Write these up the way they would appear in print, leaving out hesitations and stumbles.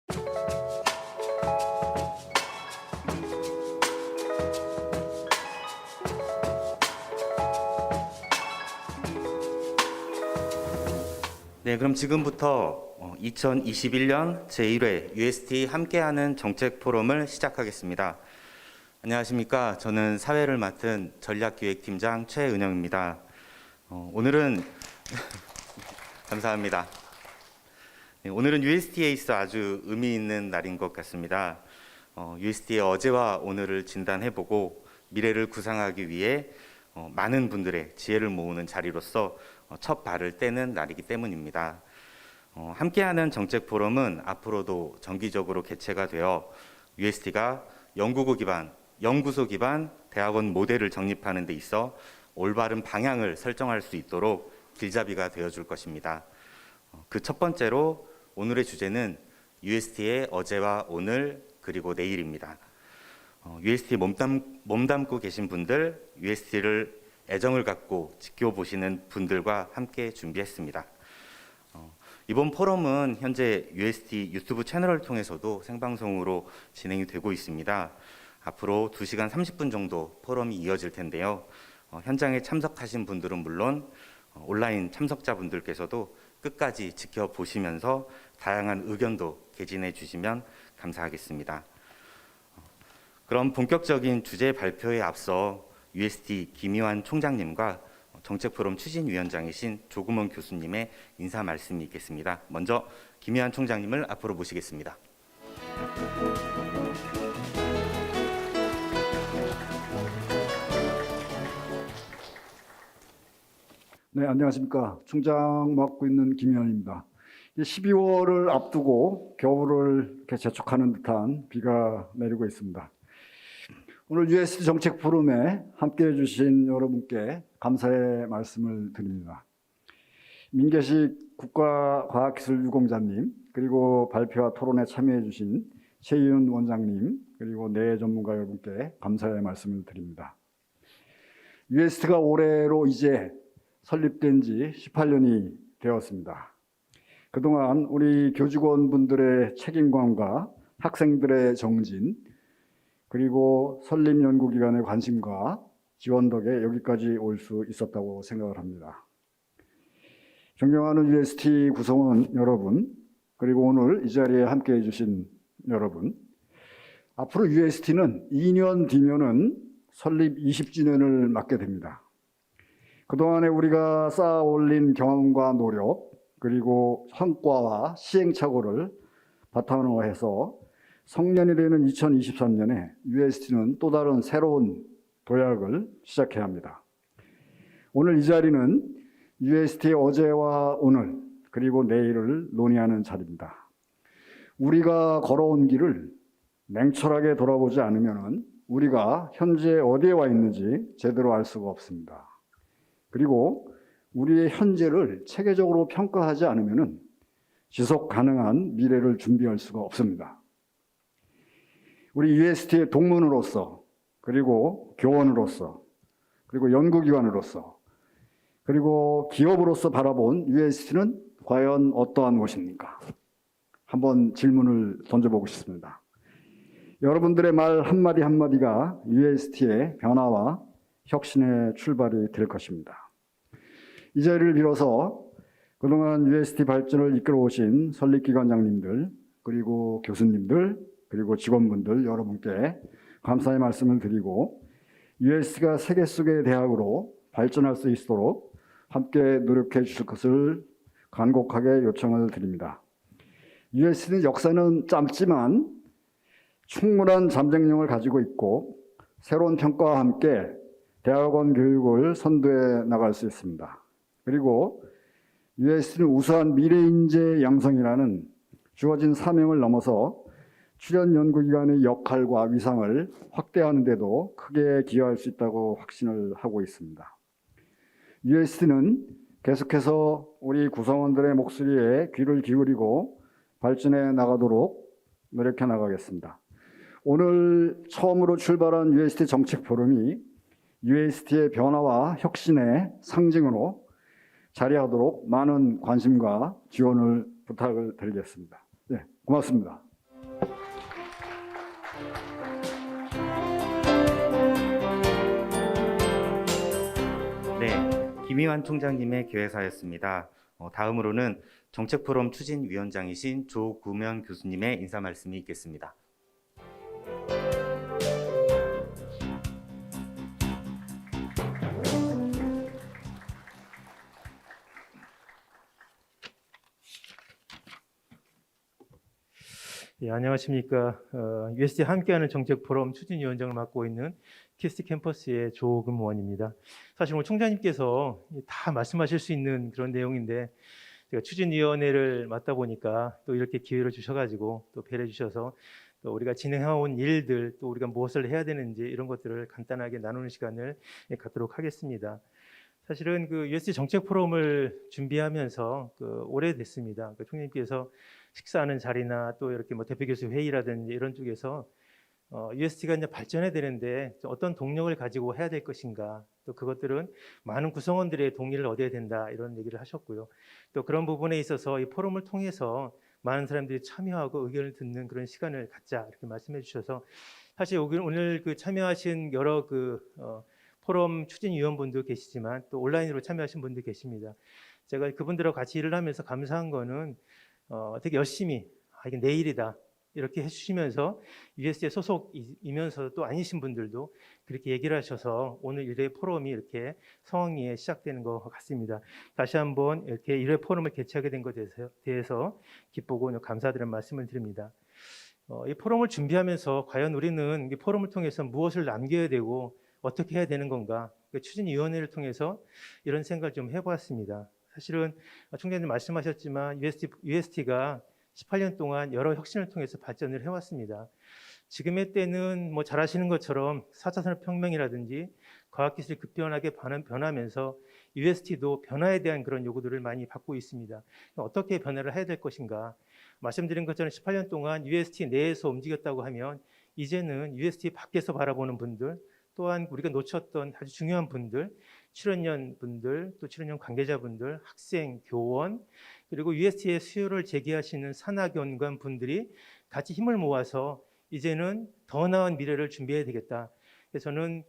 네, 그럼 지금부터 2021년 제1회 UST 함께하는 정책 포럼을 시작하겠습니다. 안녕하십니까. 저는 사회를 맡은 전략기획팀장 최은영입니다. 오늘은 감사합니다. 네, 오늘은 UST에 있어 아주 의미 있는 날인 것 같습니다. UST의 어제와 오늘을 진단해보고 미래를 구상하기 위해 많은 분들의 지혜를 모으는 자리로서 첫 발을 떼는 날이기 때문입니다. 함께하는 정책 포럼은 앞으로도 정기적으로 개최가 되어 UST가 연구소 기반 대학원 모델을 정립하는 데 있어 올바른 방향을 설정할 수 있도록 길잡이가 되어줄 것입니다. 그 첫 번째로 오늘의 주제는 UST의 어제와 오늘 그리고 내일입니다. UST에 몸담고 계신 분들, UST를 애정을 갖고 지켜보시는 분들과 함께 준비했습니다. 이번 포럼은 현재 UST 유튜브 채널을 통해서도 생방송으로 진행이 되고 있습니다. 앞으로 2시간 30분 정도 포럼이 이어질 텐데요. 현장에 참석하신 분들은 물론 온라인 참석자분들께서도 끝까지 지켜보시면서 다양한 의견도 개진해 주시면 감사하겠습니다. 그럼 본격적인 주제 발표에 앞서 UST 김희환 총장님과 정책포럼 추진위원장이신 조금원 교수님의 인사 말씀이 있겠습니다. 먼저 김희환 총장님을 앞으로 모시겠습니다. 네, 안녕하십니까. 총장 맡고 있는 김희환입니다. 12월을 앞두고 겨울을 이렇게 재촉하는 듯한 비가 내리고 있습니다. 오늘 UST 정책 포럼에 함께해 주신 여러분께 감사의 말씀을 드립니다. 민계식 국가과학기술유공자님, 그리고 발표와 토론에 참여해 주신 최희윤 원장님, 그리고 내 전문가 여러분께 감사의 말씀을 드립니다. UST가 올해로 이제 설립된 지 18년이 되었습니다. 그동안 우리 교직원분들의 책임감과 학생들의 정진, 그리고 설립연구기관의 관심과 지원 덕에 여기까지 올 수 있었다고 생각을 합니다. 존경하는 UST 구성원 여러분, 그리고 오늘 이 자리에 함께해 주신 여러분, 앞으로 UST는 2년 뒤면은 설립 20주년을 맞게 됩니다. 그동안에 우리가 쌓아 올린 경험과 노력, 그리고 성과와 시행착오를 바탕으로 해서 성년이 되는 2023년에 UST는 또 다른 새로운 도약을 시작해야 합니다. 오늘 이 자리는 UST의 어제와 오늘, 그리고 내일을 논의하는 자리입니다. 우리가 걸어온 길을 냉철하게 돌아보지 않으면 우리가 현재 어디에 와 있는지 제대로 알 수가 없습니다. 그리고 우리의 현재를 체계적으로 평가하지 않으면 지속 가능한 미래를 준비할 수가 없습니다. 우리 UST의 동문으로서, 그리고 교원으로서, 그리고 연구기관으로서, 그리고 기업으로서 바라본 UST는 과연 어떠한 곳입니까? 한번 질문을 던져보고 싶습니다. 여러분들의 말 한마디 한마디가 UST의 변화와 혁신의 출발이 될 것입니다. 이 자리를 빌어서 그동안 UST 발전을 이끌어 오신 설립기관장님들, 그리고 교수님들, 그리고 직원분들 여러분께 감사의 말씀을 드리고 UST가 세계 속의 대학으로 발전할 수 있도록 함께 노력해 주실 것을 간곡하게 요청을 드립니다. UST는 역사는 짧지만 충분한 잠재력을 가지고 있고 새로운 평가와 함께 대학원 교육을 선도해 나갈 수 있습니다. 그리고 UST는 우수한 미래인재 양성이라는 주어진 사명을 넘어서 출연 연구기관의 역할과 위상을 확대하는 데도 크게 기여할 수 있다고 확신을 하고 있습니다. UST는 계속해서 우리 구성원들의 목소리에 귀를 기울이고 발전해 나가도록 노력해 나가겠습니다. 오늘 처음으로 출발한 UST 정책 포럼이 UST의 변화와 혁신의 상징으로 자리하도록 많은 관심과 지원을 부탁을 드리겠습니다. 네, 고맙습니다. 김희환 총장님의 기획사였습니다. 다음으로는 정책포럼 추진위원장이신 조구면 교수님의 인사 말씀이 있겠습니다. 예, 안녕하십니까. USD 함께하는 정책포럼 추진위원장을 맡고 있는 키스트 캠퍼스의 조금원입니다. 사실 오늘 총장님께서 다 말씀하실 수 있는 그런 내용인데 제가 추진위원회를 맡다 보니까 또 이렇게 기회를 주셔가지고 또 배려해 주셔서 또 우리가 진행해온 일들 또 우리가 무엇을 해야 되는지 이런 것들을 간단하게 나누는 시간을 갖도록 하겠습니다. 사실은 그 USD 정책 포럼을 준비하면서 오래됐습니다. 총장님께서 식사하는 자리나 또 이렇게 뭐 대표 교수 회의라든지 이런 쪽에서 USD가 이제 발전해야 되는데 어떤 동력을 가지고 해야 될 것인가, 또 그것들은 많은 구성원들의 동의를 얻어야 된다 이런 얘기를 하셨고요. 또 그런 부분에 있어서 이 포럼을 통해서 많은 사람들이 참여하고 의견을 듣는 그런 시간을 갖자 이렇게 말씀해 주셔서 사실 오늘 그 참여하신 여러 포럼 추진위원분도 계시지만 또 온라인으로 참여하신 분도 계십니다. 제가 그분들하고 같이 일을 하면서 감사한 거는 되게 열심히 이게 내 일이다 이렇게 해주시면서 USD의 소속이면서 또 아니신 분들도 그렇게 얘기를 하셔서 오늘 1회 포럼이 이렇게 성황리에 시작되는 것 같습니다. 다시 한번 이렇게 1회 포럼을 개최하게 된 것에 대해서 기쁘고 감사드리는 말씀을 드립니다. 이 포럼을 준비하면서 과연 우리는 이 포럼을 통해서 무엇을 남겨야 되고 어떻게 해야 되는 건가, 추진위원회를 통해서 이런 생각을 좀 해보았습니다. 사실은 총장님 말씀하셨지만 USD가 18년 동안 여러 혁신을 통해서 발전을 해왔습니다. 지금의 때는 뭐 잘 아시는 것처럼 4차 산업혁명이라든지 과학기술이 급변하게 변하면서 USD도 변화에 대한 그런 요구들을 많이 받고 있습니다. 어떻게 변화를 해야 될 것인가. 말씀드린 것처럼 18년 동안 USD 내에서 움직였다고 하면 이제는 USD 밖에서 바라보는 분들, 또한 우리가 놓쳤던 아주 중요한 분들, 출연연 분들, 또 출연연 관계자분들, 학생, 교원, 그리고 USD의 수요를 제기하시는 산학연구원 분들이 같이 힘을 모아서 이제는 더 나은 미래를 준비해야 되겠다. 그래서 저는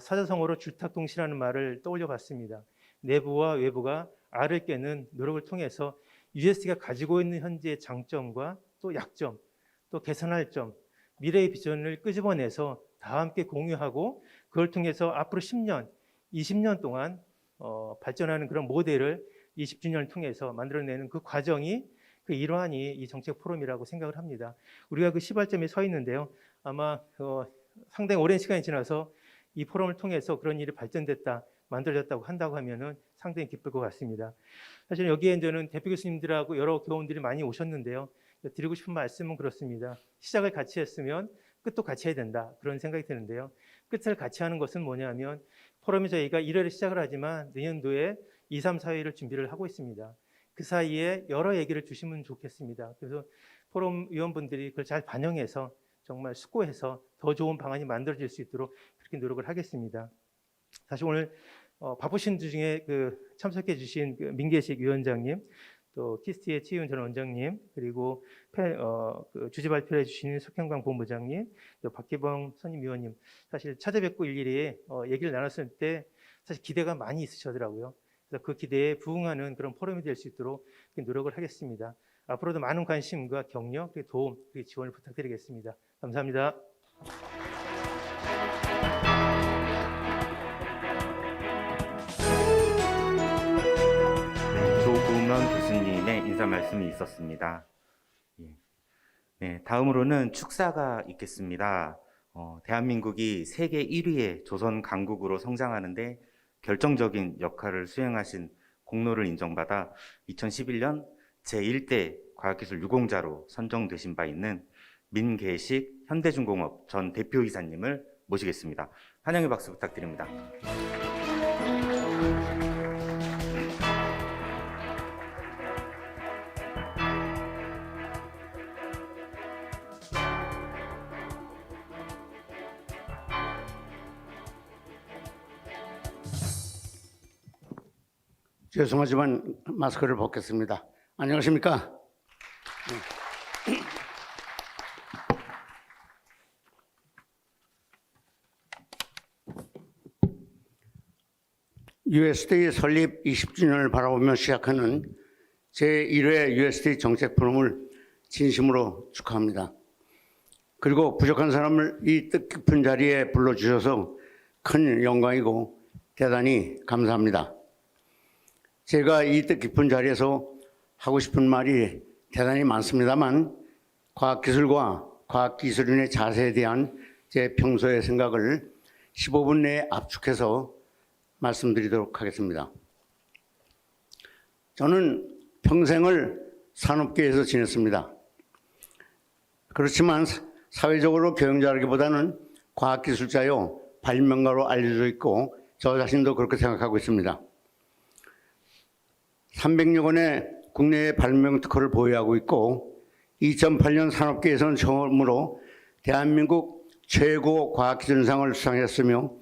사자성어로 줄탁동시라는 말을 떠올려 봤습니다. 내부와 외부가 알을 깨는 노력을 통해서 USD가 가지고 있는 현재의 장점과 또 약점, 또 개선할 점, 미래의 비전을 끄집어내서 다 함께 공유하고 그걸 통해서 앞으로 10년, 20년 동안 발전하는 그런 모델을 20주년을 통해서 만들어내는 그 과정이 그 일환이 이 정책 포럼이라고 생각을 합니다. 우리가 그 시발점에 서 있는데요. 아마 상당히 오랜 시간이 지나서 이 포럼을 통해서 그런 일이 발전됐다, 만들어졌다고 한다고 하면은 상당히 기쁠 것 같습니다. 사실 여기에 저는 대표 교수님들하고 여러 교원들이 많이 오셨는데요. 드리고 싶은 말씀은 그렇습니다. 시작을 같이 했으면 끝도 같이 해야 된다, 그런 생각이 드는데요. 끝을 같이 하는 것은 뭐냐면 포럼이 저희가 1월에 시작을 하지만 내년도에 2, 3, 4회를 준비를 하고 있습니다. 그 사이에 여러 얘기를 주시면 좋겠습니다. 그래서 포럼 위원분들이 그걸 잘 반영해서 정말 숙고해서 더 좋은 방안이 만들어질 수 있도록 그렇게 노력을 하겠습니다. 사실 오늘 바쁘신 중에 참석해 주신 민계식 위원장님, 또 키스트의 최윤 전 원장님, 그리고 주제 발표를 해주시는 석현광 본부장님, 또 박기범 선임위원님, 사실 찾아뵙고 일일이 얘기를 나눴을 때 사실 기대가 많이 있으시더라고요. 그래서 그 기대에 부응하는 그런 포럼이 될 수 있도록 노력을 하겠습니다. 앞으로도 많은 관심과 격려, 그리고 도움, 그리고 지원을 부탁드리겠습니다. 감사합니다. 조구면 교수님의 인사 말씀이 있었습니다. 네, 다음으로는 축사가 있겠습니다. 대한민국이 세계 1위의 조선 강국으로 성장하는데 결정적인 역할을 수행하신 공로를 인정받아 2011년 제1대 과학기술 유공자로 선정되신 바 있는 민계식 현대중공업 전 대표이사님을 모시겠습니다. 환영의 박수 부탁드립니다. 죄송하지만 마스크를 벗겠습니다. 안녕하십니까? USD 설립 20주년을 바라보며 시작하는 제1회 USD 정책 포럼을 진심으로 축하합니다. 그리고 부족한 사람을 이 뜻깊은 자리에 불러주셔서 큰 영광이고 대단히 감사합니다. 제가 이 뜻깊은 자리에서 하고 싶은 말이 대단히 많습니다만 과학기술과 과학기술인의 자세에 대한 제 평소의 생각을 15분 내에 압축해서 말씀드리도록 하겠습니다. 저는 평생을 산업계에서 지냈습니다. 그렇지만 사회적으로 경영자라기보다는 과학기술자요 발명가로 알려져 있고 저 자신도 그렇게 생각하고 있습니다. 300여 건의 국내의 발명 특허를 보유하고 있고 2008년 산업계에서는 처음으로 대한민국 최고 과학기술상을 수상했으며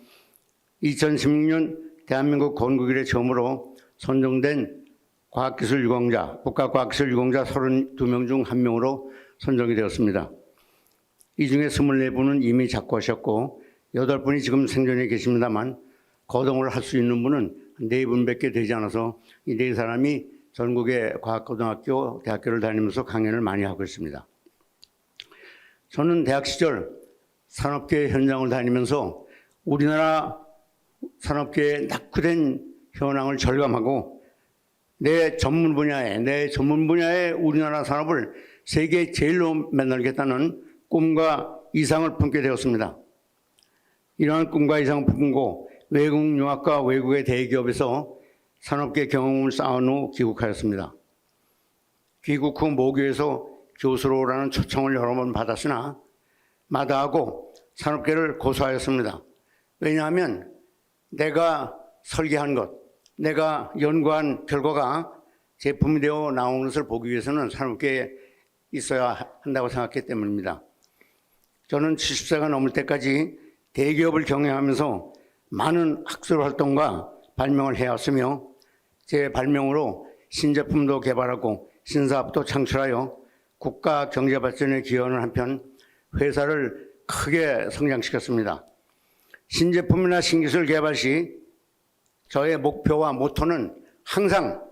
2016년 대한민국 건국 이래 처음으로 선정된 과학기술 유공자, 국가과학기술 유공자 32명 중 1명으로 선정이 되었습니다. 이 중에 24분은 이미 작고하셨고 8분이 지금 생존해 계십니다만 거동을 할 수 있는 분은 4분밖에 되지 않아서 이 4사람이 전국의 과학고등학교, 대학교를 다니면서 강연을 많이 하고 있습니다. 저는 대학 시절 산업계 현장을 다니면서 우리나라 산업계의 낙후된 현황을 절감하고 내 전문 분야에 우리나라 산업을 세계 제일로 만들겠다는 꿈과 이상을 품게 되었습니다. 이러한 꿈과 이상을 품고 외국 유학과 외국의 대기업에서 산업계 경험을 쌓은 후 귀국하였습니다. 귀국 후 모교에서 교수로 오라는 초청을 여러 번 받았으나 마다하고 산업계를 고소하였습니다. 왜냐하면 내가 설계한 것, 내가 연구한 결과가 제품이 되어 나오는 것을 보기 위해서는 산업계에 있어야 한다고 생각했기 때문입니다. 저는 70세가 넘을 때까지 대기업을 경영하면서 많은 학술 활동과 발명을 해왔으며 제 발명으로 신제품도 개발하고 신사업도 창출하여 국가 경제 발전에 기여하는 한편 회사를 크게 성장시켰습니다. 신제품이나 신기술 개발 시 저의 목표와 모토는 항상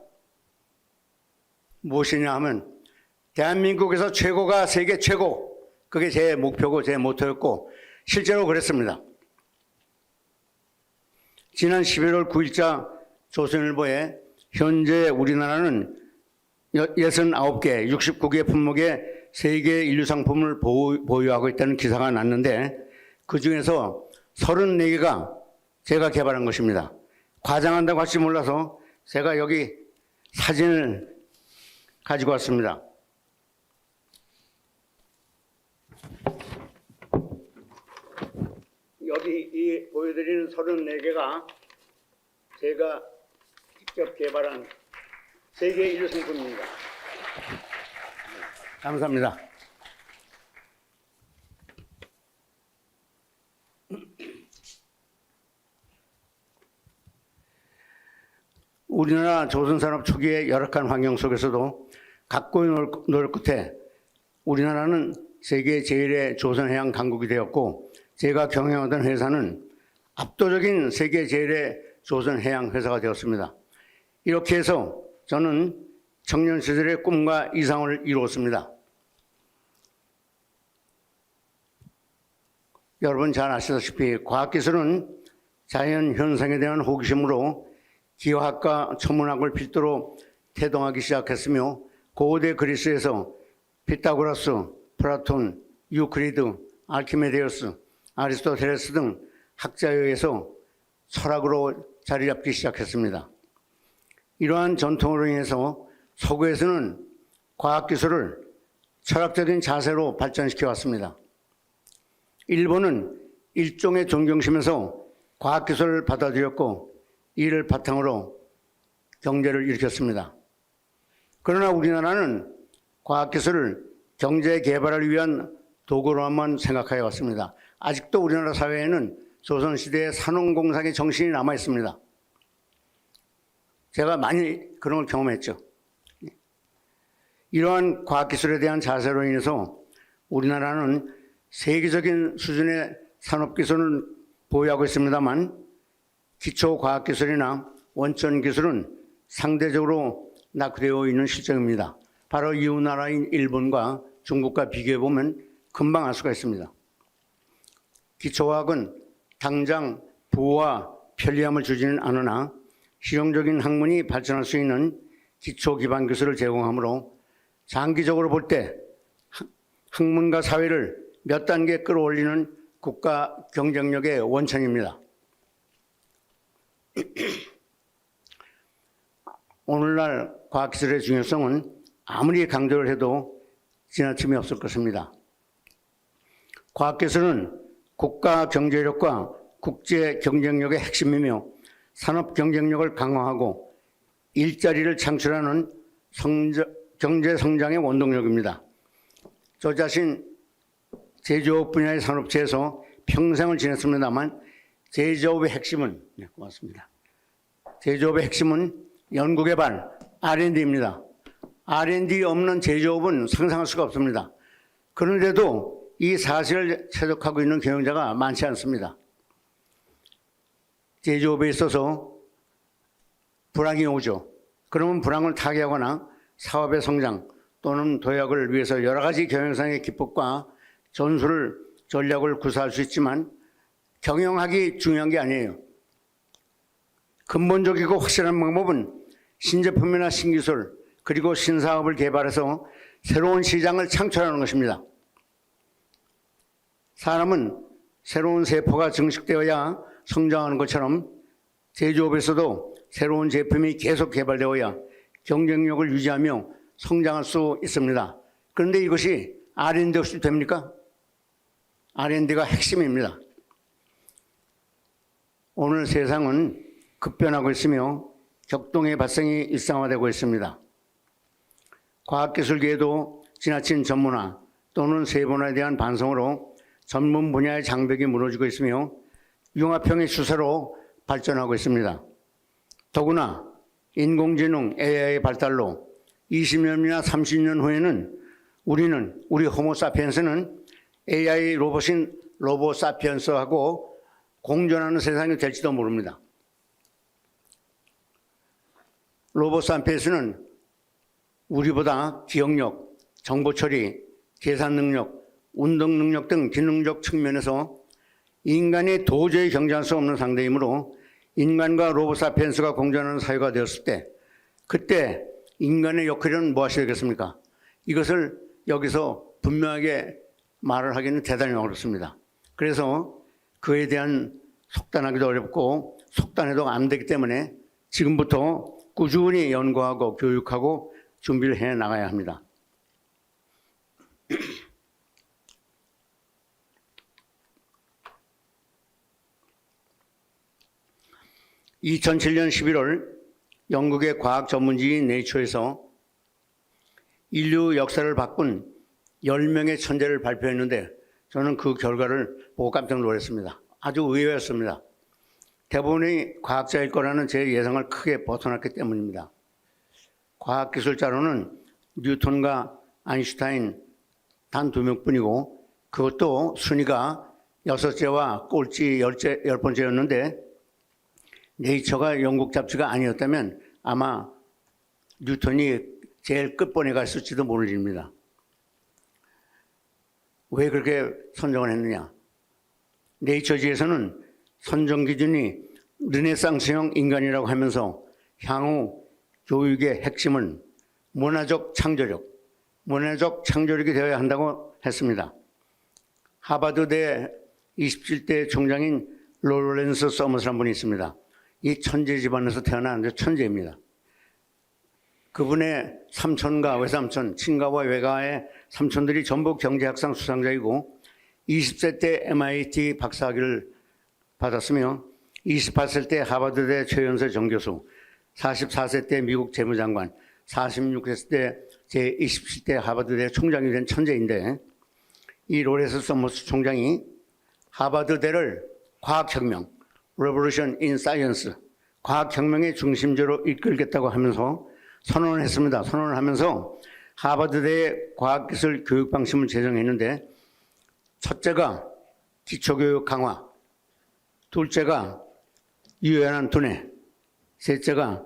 무엇이냐 하면 대한민국에서 최고가 세계 최고, 그게 제 목표고 제 모토였고 실제로 그랬습니다. 지난 11월 9일자 조선일보에 현재 우리나라는 69개, 69개 품목의 세계 인류 상품을 보유하고 있다는 기사가 났는데 그중에서 34개가 제가 개발한 것입니다. 과장한다고 할지 몰라서 제가 여기 사진을 가지고 왔습니다. 여기 이 보여드리는 34개가 제가 직접 개발한 세계 인류 상품입니다. 감사합니다. 우리나라 조선산업 초기의 열악한 환경 속에서도 각고의 노력 끝에 우리나라는 세계 제1의 조선해양 강국이 되었고 제가 경영하던 회사는 압도적인 세계 제1의 조선해양 회사가 되었습니다. 이렇게 해서 저는 청년 시절의 꿈과 이상을 이루었습니다. 여러분 잘 아시다시피 과학기술은 자연 현상에 대한 호기심으로 기하학과 천문학을 필두로 태동하기 시작했으며 고대 그리스에서 피타고라스, 플라톤, 유클리드, 아르키메데우스, 아리스토텔레스 등 학자에 의해서 철학으로 자리 잡기 시작했습니다. 이러한 전통으로 인해서 서구에서는 과학기술을 철학적인 자세로 발전시켜 왔습니다. 일본은 일종의 존경심에서 과학기술을 받아들였고 이를 바탕으로 경제를 일으켰습니다. 그러나 우리나라는 과학기술을 경제 개발을 위한 도구로만 생각해 왔습니다. 아직도 우리나라 사회에는 조선시대의 산업공상의 정신이 남아 있습니다. 제가 많이 그런 걸 경험했죠. 이러한 과학기술에 대한 자세로 인해서 우리나라는 세계적인 수준의 산업기술을 보유하고 있습니다만 기초과학기술이나 원천 기술은 상대적으로 낙후되어 있는 실정입니다. 바로 이웃나라인 일본과 중국과 비교해보면 금방 알 수가 있습니다. 기초과학은 당장 부와 편리함을 주지는 않으나 실용적인 학문이 발전할 수 있는 기초 기반 기술을 제공하므로 장기적으로 볼 때 학문과 사회를 몇 단계 끌어올리는 국가 경쟁력의 원천입니다. 오늘날 과학기술의 중요성은 아무리 강조를 해도 지나침이 없을 것입니다. 과학기술은 국가 경제력과 국제 경쟁력의 핵심이며 산업 경쟁력을 강화하고 일자리를 창출하는 경제 성장의 원동력입니다. 저 자신 제조업 분야의 산업체에서 평생을 지냈습니다만 제조업의 핵심은 고맙습니다. 제조업의 핵심은 연구개발, R&D입니다. R&D 없는 제조업은 상상할 수가 없습니다. 그런데도 이 사실을 체득하고 있는 경영자가 많지 않습니다. 제조업에 있어서 불황이 오죠. 그러면 불황을 타개하거나 사업의 성장 또는 도약을 위해서 여러 가지 경영상의 기법과 전략을 구사할 수 있지만 경영학이 중요한 게 아니에요. 근본적이고 확실한 방법은 신제품이나 신기술 그리고 신사업을 개발해서 새로운 시장을 창출하는 것입니다. 사람은 새로운 세포가 증식되어야 성장하는 것처럼 제조업에서도 새로운 제품이 계속 개발되어야 경쟁력을 유지하며 성장할 수 있습니다. 그런데 이것이 R&D 없이 됩니까? R&D가 핵심입니다. 오늘 세상은 급변하고 있으며 격동의 발생이 일상화되고 있습니다. 과학기술계에도 지나친 전문화 또는 세분화에 대한 반성으로 전문 분야의 장벽이 무너지고 있으며 융합형의 추세로 발전하고 있습니다. 더구나 인공지능 AI의 발달로 20년이나 30년 후에는 우리 호모사피엔스는 AI 로봇인 로보사피엔스하고 공존하는 세상이 될지도 모릅니다. 로보사피엔스는 우리보다 기억력, 정보처리, 계산 능력, 운동 능력 등 기능적 측면에서 인간이 도저히 경쟁할 수 없는 상대이므로 인간과 로보사피엔스가 공존하는 사회가 되었을 때 그때 인간의 역할은 무엇이 되겠습니까? 이것을 여기서 분명하게 말을 하기는 대단히 어렵습니다. 그래서 그에 대한 속단하기도 어렵고 속단해도 안 되기 때문에 지금부터 꾸준히 연구하고 교육하고 준비를 해 나가야 합니다. 2007년 11월 영국의 과학 전문지인 네이처에서 인류 역사를 바꾼 10명의 천재를 발표했는데 저는 그 결과를 보고 깜짝 놀랐습니다. 아주 의외였습니다. 대부분이 과학자일 거라는 제 예상을 크게 벗어났기 때문입니다. 과학기술자로는 뉴턴과 아인슈타인 단 2명뿐이고 그것도 순위가 6째와 꼴찌 10번째였는데 네이처가 영국 잡지가 아니었다면 아마 뉴턴이 제일 끝번에 갔을지도 모를 일입니다. 왜 그렇게 선정을 했느냐? 네이처지에서는 선정 기준이 르네상스형 인간이라고 하면서 향후 교육의 핵심은 문화적 창조력이 되어야 한다고 했습니다. 하버드대 27대 총장인 로렌스 서머스라는 분이 있습니다. 이 천재 집안에서 태어난 천재입니다. 그분의 삼촌과 외삼촌, 친가와 외가의 삼촌들이 전부 경제학상 수상자이고 20세 때 MIT 박사학위를 받았으며 28세 때 하버드대 최연소 정교수, 44세 때 미국 재무장관, 46세 때 제27대 하버드대 총장이 된 천재인데 이 로렌스 서머스 총장이 하버드대를 과학혁명, Revolution in Science, 과학혁명의 중심지로 이끌겠다고 하면서 선언을 했습니다. 선언을 하면서 하버드대의 과학기술 교육 방침을 제정했는데 첫째가 기초교육 강화, 둘째가 유연한 두뇌, 셋째가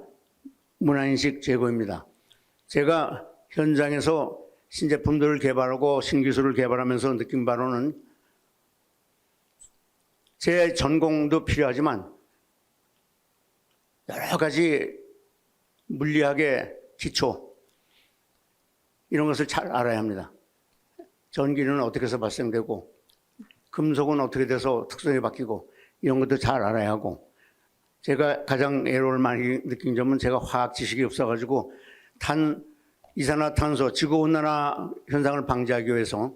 문화인식 제고입니다. 제가 현장에서 신제품들을 개발하고 신기술을 개발하면서 느낀 바로는 제 전공도 필요하지만 여러 가지 물리학의 기초 이런 것을 잘 알아야 합니다. 전기는 어떻게 해서 발생되고 금속은 어떻게 돼서 특성이 바뀌고 이런 것도 잘 알아야 하고 제가 가장 애로를 많이 느낀 점은 제가 화학 지식이 없어가지고 이산화탄소, 지구온난화 현상을 방지하기 위해서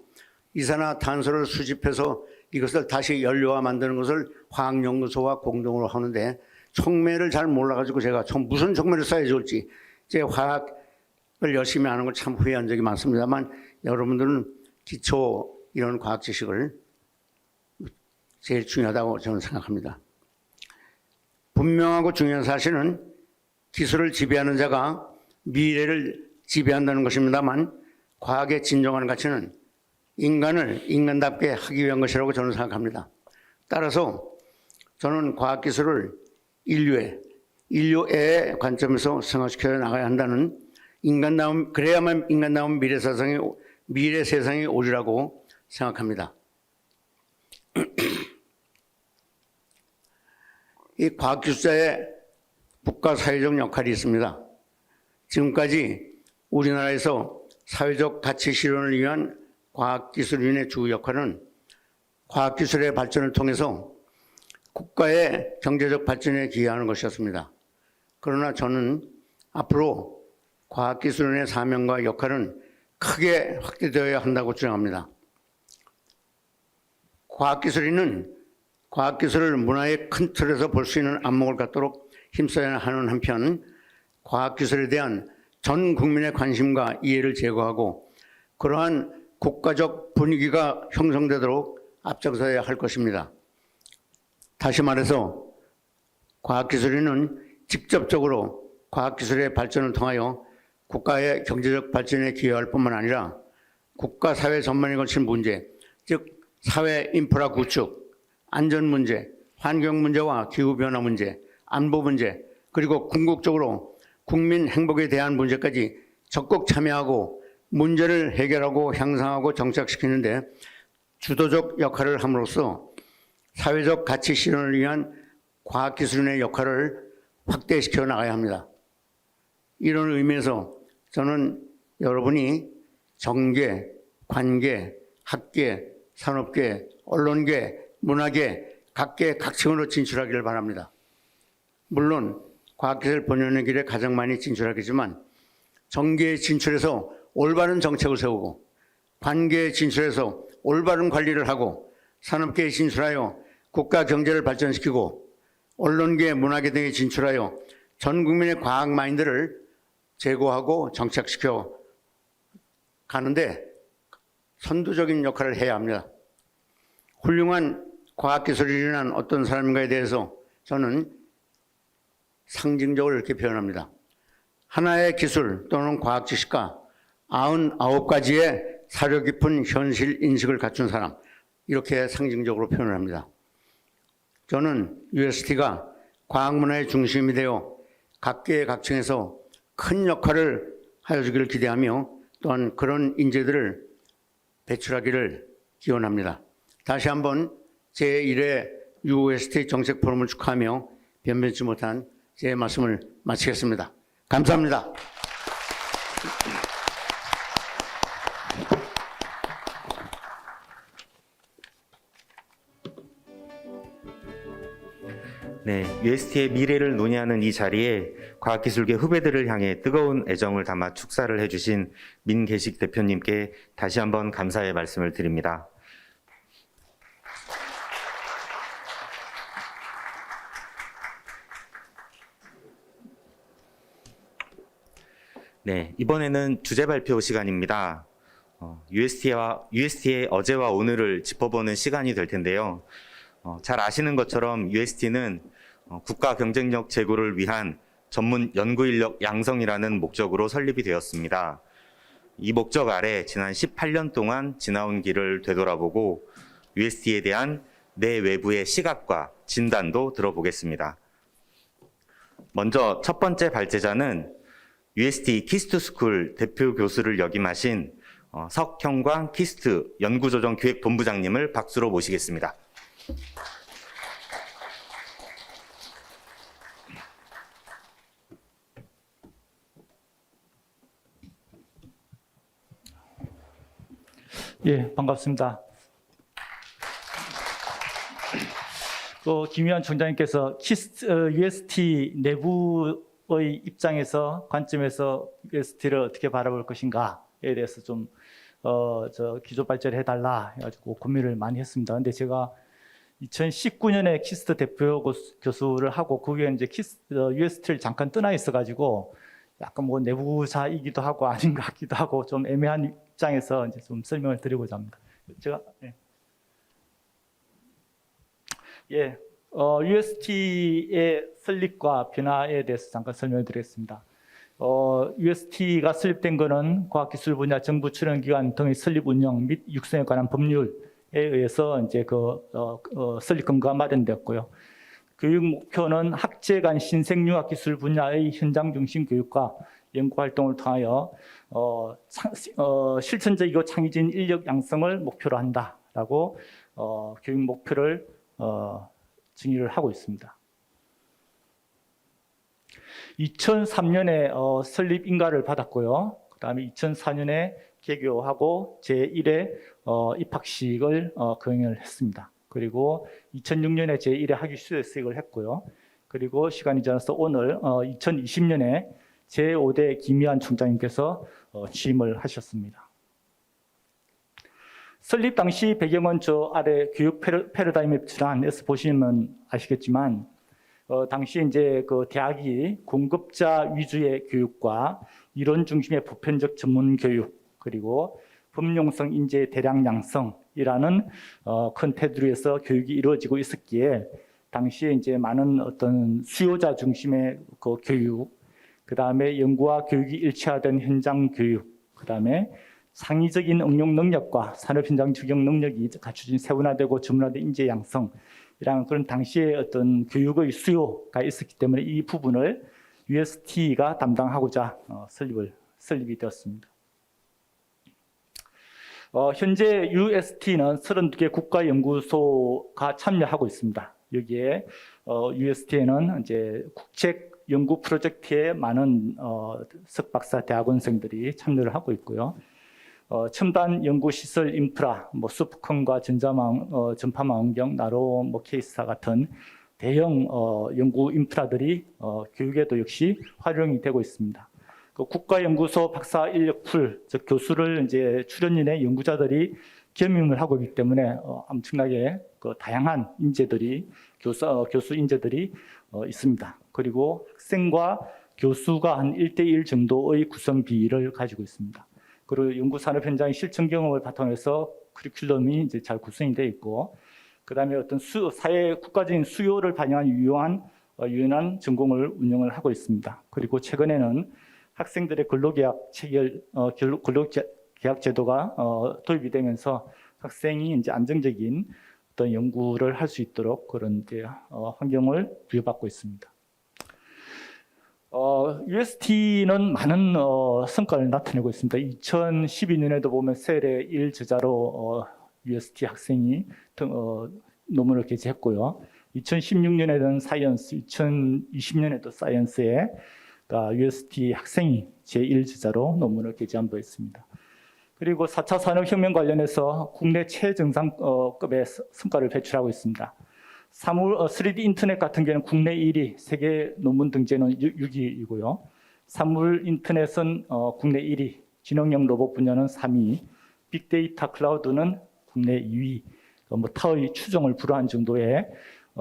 이산화탄소를 수집해서 이것을 다시 연료화 만드는 것을 화학연구소와 공동으로 하는데 촉매를 잘 몰라가지고 제가 무슨 촉매를 써야 좋을지 제 화학을 열심히 하는 걸 참 후회한 적이 많습니다만 여러분들은 기초 이런 과학 지식을 제일 중요하다고 저는 생각합니다. 분명하고 중요한 사실은 기술을 지배하는 자가 미래를 지배한다는 것입니다만 과학의 진정한 가치는 인간을 인간답게 하기 위한 것이라고 저는 생각합니다. 따라서 저는 과학기술을 인류의 관점에서 생활시켜 나가야 한다는 그래야만 인간다운 미래 세상이 오리라고 생각합니다. 이 과학기술자의 국가 사회적 역할이 있습니다. 지금까지 우리나라에서 사회적 가치 실현을 위한 과학기술인의 주 역할은 과학기술의 발전을 통해서 국가의 경제적 발전에 기여하는 것이었습니다. 그러나 저는 앞으로 과학기술인의 사명과 역할은 크게 확대되어야 한다고 주장합니다. 과학기술인은 과학기술을 문화의 큰 틀에서 볼 수 있는 안목을 갖도록 힘써야 하는 한편 과학기술에 대한 전 국민의 관심과 이해를 제고하고 그러한 국가적 분위기가 형성되도록 앞장서야 할 것입니다. 다시 말해서 과학기술인은 직접적으로 과학기술의 발전을 통하여 국가의 경제적 발전에 기여할 뿐만 아니라 국가 사회 전반에 걸친 문제, 즉 사회 인프라 구축, 안전 문제, 환경 문제와 기후변화 문제, 안보 문제, 그리고 궁극적으로 국민 행복에 대한 문제까지 적극 참여하고 문제를 해결하고 향상하고 정착시키는데 주도적 역할을 함으로써 사회적 가치 실현을 위한 과학기술인의 역할을 확대시켜 나가야 합니다. 이런 의미에서 저는 여러분이 정계, 관계, 학계, 산업계, 언론계, 문화계, 각계 각층으로 진출하기를 바랍니다. 물론 과학기술 번영의 길에 가장 많이 진출하겠지만 정계에 진출해서 올바른 정책을 세우고 관계에 진출해서 올바른 관리를 하고 산업계에 진출하여 국가 경제를 발전시키고 언론계, 문화계 등에 진출하여 전 국민의 과학 마인드를 제고하고 정착시켜 가는데 선두적인 역할을 해야 합니다. 훌륭한 과학기술인이란 어떤 사람인가에 대해서 저는 상징적으로 이렇게 표현합니다. 하나의 기술 또는 과학 지식과 99가지의 사려 깊은 현실 인식을 갖춘 사람, 이렇게 상징적으로 표현을 합니다. 저는 UST가 과학문화의 중심이 되어 각계의 각층에서 큰 역할을 하여주기를 기대하며 또한 그런 인재들을 배출하기를 기원합니다. 다시 한번 제1회 UST 정책 포럼을 축하하며 변변치 못한 제 말씀을 마치겠습니다. 감사합니다. 네, UST의 미래를 논의하는 이 자리에 과학기술계 후배들을 향해 뜨거운 애정을 담아 축사를 해주신 민계식 대표님께 다시 한번 감사의 말씀을 드립니다. 네, 이번에는 주제 발표 시간입니다. UST의 어제와 오늘을 짚어보는 시간이 될 텐데요. 잘 아시는 것처럼 UST는 국가 경쟁력 제고를 위한 전문 연구 인력 양성이라는 목적으로 설립이 되었습니다. 이 목적 아래 지난 18년 동안 지나온 길을 되돌아보고 UST에 대한 내 외부의 시각과 진단도 들어보겠습니다. 먼저 첫 번째 발제자는 UST 키스트 스쿨 대표 교수를 역임하신 석형광 키스트 연구조정기획본부장님을 박수로 모시겠습니다. 예, 반갑습니다. 김의환 총장님께서 UST 내부의 입장에서 관점에서 UST를 어떻게 바라볼 것인가에 대해서 좀 기조 발제를 해달라 해가지고 고민을 많이 했습니다. 근데 제가 2019년에 키스트 대표 교수를 하고 그 후에 이제 UST를 잠깐 떠나 있어가지고 약간 뭐 내부자이기도 하고 아닌 것 같기도 하고 좀 애매한 입장에서 이제 좀 설명을 드리고자 합니다. 제가 UST의 설립과 변화에 대해서 잠깐 설명을 드리겠습니다. UST가 설립된 것은 과학기술 분야 정부 출연기관 등의 설립 운영 및 육성에 관한 법률에 의해서 이제 설립 근거가 마련되었고요. 교육 목표는 학제 간 신생융합기술 분야의 현장 중심 교육과 연구 활동을 통하여 실천적이고 창의적인 인력 양성을 목표로 한다라고 교육 목표를 정의를 하고 있습니다. 2003년에 설립 인가를 받았고요. 그다음에 2004년에 개교하고 제1회 입학식을 거행을 했습니다. 그리고 2006년에 제1회 학위 수료식을 했고요. 그리고 시간이 지나서 오늘 2020년에 제5대 김의환 총장님께서 취임을 하셨습니다. 설립 당시 배경은 저 아래 교육 패러다임 출안에서 보시면 아시겠지만 당시 이제 그 대학이 공급자 위주의 교육과 이론 중심의 보편적 전문 교육 그리고 범용성 인재 대량 양성이라는 큰 테두리에서 교육이 이루어지고 있었기에 당시에 이제 많은 어떤 수요자 중심의 그 교육, 그 다음에 연구와 교육이 일치화된 현장 교육, 그 다음에 창의적인 응용 능력과 산업 현장 적용 능력이 갖춰진 세분화되고 전문화된 인재 양성이라는 그런 당시의 어떤 교육의 수요가 있었기 때문에 이 부분을 UST가 담당하고자 설립이 되었습니다. 현재 UST는 32개 국가연구소가 참여하고 있습니다. 여기에 UST에는 이제 국책 연구 프로젝트에 많은 석박사 대학원생들이 참여를 하고 있고요. 첨단 연구시설 인프라, 수프콘과 전파망원경, 나로 케이스사 같은 대형 연구 인프라들이 교육에도 역시 활용이 되고 있습니다. 국가연구소 박사 인력풀, 즉 교수를 이제 출연인의 연구자들이 겸임을 하고 있기 때문에 엄청나게 다양한 인재들이 교수 인재들이 있습니다. 그리고 학생과 교수가 한 1대1 정도의 구성 비율을 가지고 있습니다. 그리고 연구산업 현장의 실천 경험을 바탕으로 해서 커리큘럼이 이제 잘 구성이 되어 있고, 그 다음에 어떤 사회 국가적인 수요를 반영한 유연한 전공을 운영을 하고 있습니다. 그리고 최근에는 학생들의 근로계약 체결, 근로계약 제도가 도입이 되면서 학생이 이제 안정적인 어떤 연구를 할 수 있도록 그런 이제 환경을 부여받고 있습니다. UST는 많은 성과를 나타내고 있습니다. 2012년에도 보면 셀의 1저자로 UST 학생이 논문을 게재했고요. 2016년에는 사이언스, 2020년에도 사이언스에 UST 학생이 제1저자로 논문을 게재한 바 있습니다. 그리고 4차 산업혁명 관련해서 국내 최정상급의 성과를 배출하고 있습니다. 3D 인터넷 같은 경우는 국내 1위, 세계 논문 등재는 6위이고요. 사물 인터넷은 국내 1위, 지능형 로봇 분야는 3위, 빅데이터 클라우드는 국내 2위, 타의 추정을 불허한 정도의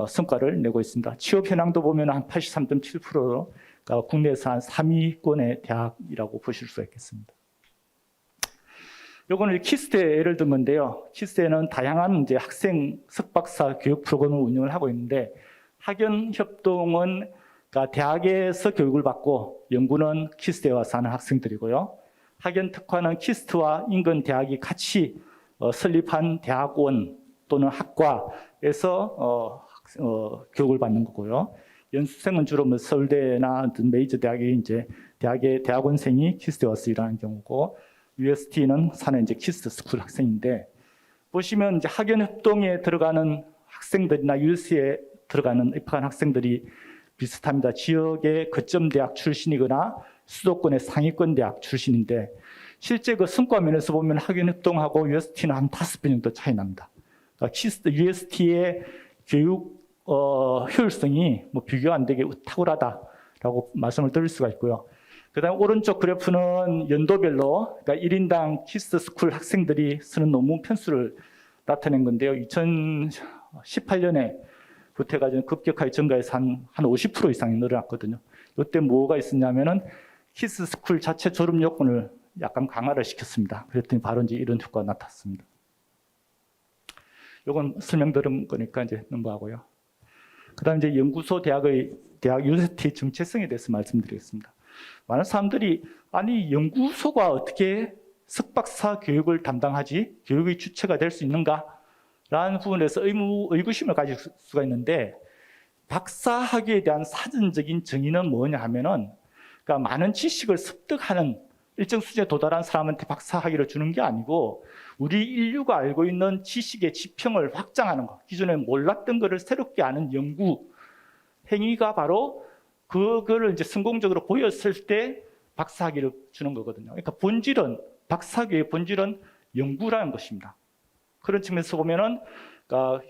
성과를 내고 있습니다. 취업 현황도 보면 한 83.7%로 국내에서 한 3위권의 대학이라고 보실 수 있겠습니다. 요거는 키스트의 예를 든 건데요. 키스트에는 다양한 이제 학생 석박사 교육 프로그램을 운영을 하고 있는데, 학연 협동은 대학에서 교육을 받고 연구는 키스트에 와서 하는 학생들이고요. 학연 특화는 키스트와 인근 대학이 같이 설립한 대학원 또는 학과에서 교육을 받는 거고요. 연수생은 주로 뭐 서울대나 어떤 메이저 대학의 이제 대학원생이 키스에 와서 일하는 경우고, UST는 사는 이제 키스 스쿨 학생인데, 보시면 이제 학연 협동에 들어가는 학생들이나 UST에 들어가는 입학한 학생들이 비슷합니다. 지역의 거점 대학 출신이거나 수도권의 상위권 대학 출신인데, 실제 그 성과 면에서 보면 학연 협동하고 UST는 한 5배 정도 차이 납니다. 그러니까 UST의 교육 효율성이 뭐 비교 안 되게 탁월하다라고 말씀을 드릴 수가 있고요. 그다음 오른쪽 그래프는 연도별로, 그러니까 1인당 키스 스쿨 학생들이 쓰는 논문 편수를 나타낸 건데요. 2018년에 부터 해가지고 급격하게 증가해서 한 50% 이상이 늘어났거든요. 이때 뭐가 있었냐면은 키스 스쿨 자체 졸업 요건을 약간 강화를 시켰습니다. 그랬더니 바로 이제 이런 효과가 나타났습니다. 이건 설명 들은 거니까 이제 넘어가고요. 그다음 이제 연구소 대학 UST 정체성에 대해서 말씀드리겠습니다. 많은 사람들이 아니 연구소가 어떻게 석박사 교육을 담당하지? 교육의 주체가 될 수 있는가? 라는 부분에서 의구심을 가질 수가 있는데, 박사학위에 대한 사전적인 정의는 뭐냐 하면은, 그러니까 많은 지식을 습득하는 일정 수준에 도달한 사람한테 박사학위를 주는 게 아니고, 우리 인류가 알고 있는 지식의 지평을 확장하는 것, 기존에 몰랐던 것을 새롭게 아는 연구 행위가 바로 그거를 이제 성공적으로 보였을 때 박사학위를 주는 거거든요. 그러니까 박사학위의 본질은 연구라는 것입니다. 그런 측면에서 보면은, 그러니까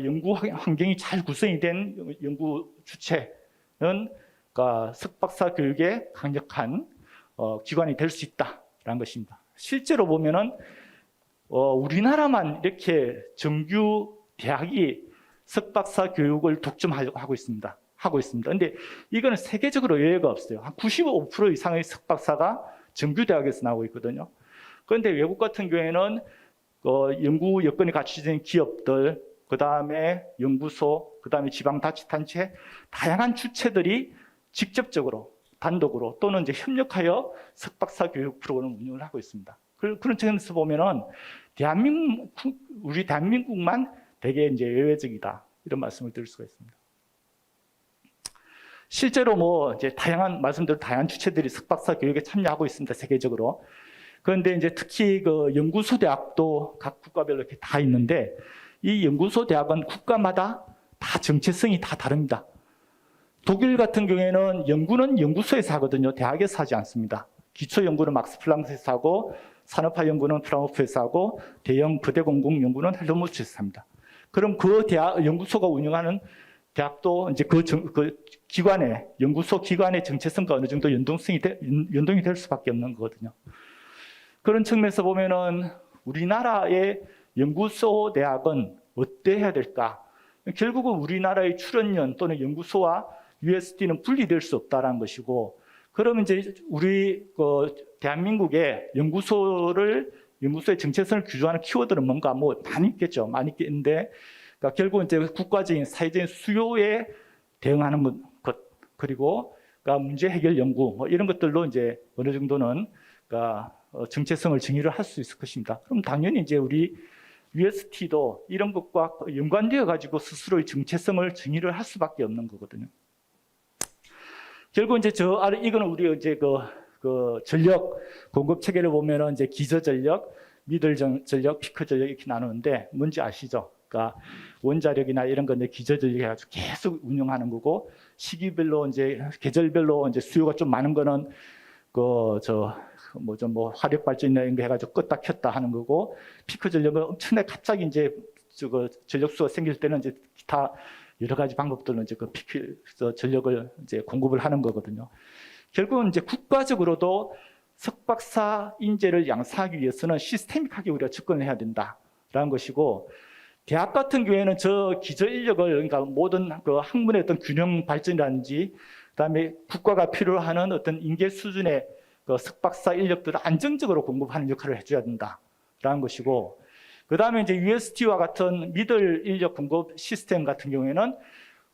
연구 환경이 잘 구성이 된 연구 주체는, 그러니까 석박사 교육의 강력한 기관이 될 수 있다라는 것입니다. 실제로 보면은 우리나라만 이렇게 정규 대학이 석박사 교육을 독점하고 있습니다. 그런데 이거는 세계적으로 예외가 없어요. 한 95% 이상의 석박사가 정규 대학에서 나오고 있거든요. 그런데 외국 같은 경우에는 연구 여건이 갖춰진 기업들, 그 다음에 연구소, 그 다음에 지방자치단체, 다양한 주체들이 직접적으로, 단독으로 또는 이제 협력하여 석박사 교육 프로그램을 운영을 하고 있습니다. 그런 측면에서 보면은 우리 대한민국만 되게 이제 예외적이다, 이런 말씀을 드릴 수가 있습니다. 실제로 뭐 이제 말씀대로 다양한 주체들이 석박사 교육에 참여하고 있습니다, 세계적으로. 그런데 이제 특히 그 연구소 대학도 각 국가별로 이렇게 다 있는데, 이 연구소 대학은 국가마다 다 정체성이 다 다릅니다. 독일 같은 경우에는 연구는 연구소에서 하거든요. 대학에서 하지 않습니다. 기초 연구는 막스 플랑크에서 하고, 산업화 연구는 프라우프에서 하고, 대형 거대 공공 연구는 헬무트에서 합니다. 그럼 그 연구소가 운영하는 대학도 이제 그 기관의, 연구소 기관의 정체성과 어느 정도 연동이 될 수밖에 없는 거거든요. 그런 측면에서 보면은 우리나라의 연구소 대학은 어때야 될까? 결국은 우리나라의 출연연 또는 연구소와 UST는 분리될 수 없다라는 것이고, 그러면 이제 우리 대한민국의 연구소의 정체성을 규정하는 키워드는 뭔가 뭐 많이 있겠죠. 많이 있겠는데, 그러니까 결국 이제 국가적인 사회적인 수요에 대응하는 것, 그리고 그러니까 문제 해결 연구 뭐 이런 것들로 이제 어느 정도는 그러니까 정체성을 정의를 할 수 있을 것입니다. 그럼 당연히 이제 우리 UST도 이런 것과 연관되어 가지고 스스로의 정체성을 정의를 할 수밖에 없는 거거든요. 결국 이제 이거는 우리 이제 그 전력 공급 체계를 보면은 이제 기저 전력, 미들 전력, 피크 전력 이렇게 나누는데 뭔지 아시죠? 그러니까 원자력이나 이런 건 이제 기저 전력 해가지고 계속 운영하는 거고, 시기별로 이제 계절별로 이제 수요가 좀 많은 거는 화력 발전이나 이런 거 해가지고 껐다 켰다 하는 거고, 피크 전력은 엄청나게 갑자기 이제 전력 수가 생길 때는 이제 기타 여러 가지 방법들로 이제 그 피크 전력을 이제 공급을 하는 거거든요. 결국은 이제 국가적으로도 석박사 인재를 양성하기 위해서는 시스테믹하게 우리가 접근을 해야 된다라는 것이고, 대학 같은 경우에는 저 기저 인력을, 그러니까 모든 그 학문의 어떤 균형 발전이라든지, 그다음에 국가가 필요로 하는 어떤 인계 수준의 그 석박사 인력들을 안정적으로 공급하는 역할을 해줘야 된다라는 것이고, 그다음에 이제 UST와 같은 미들 인력 공급 시스템 같은 경우에는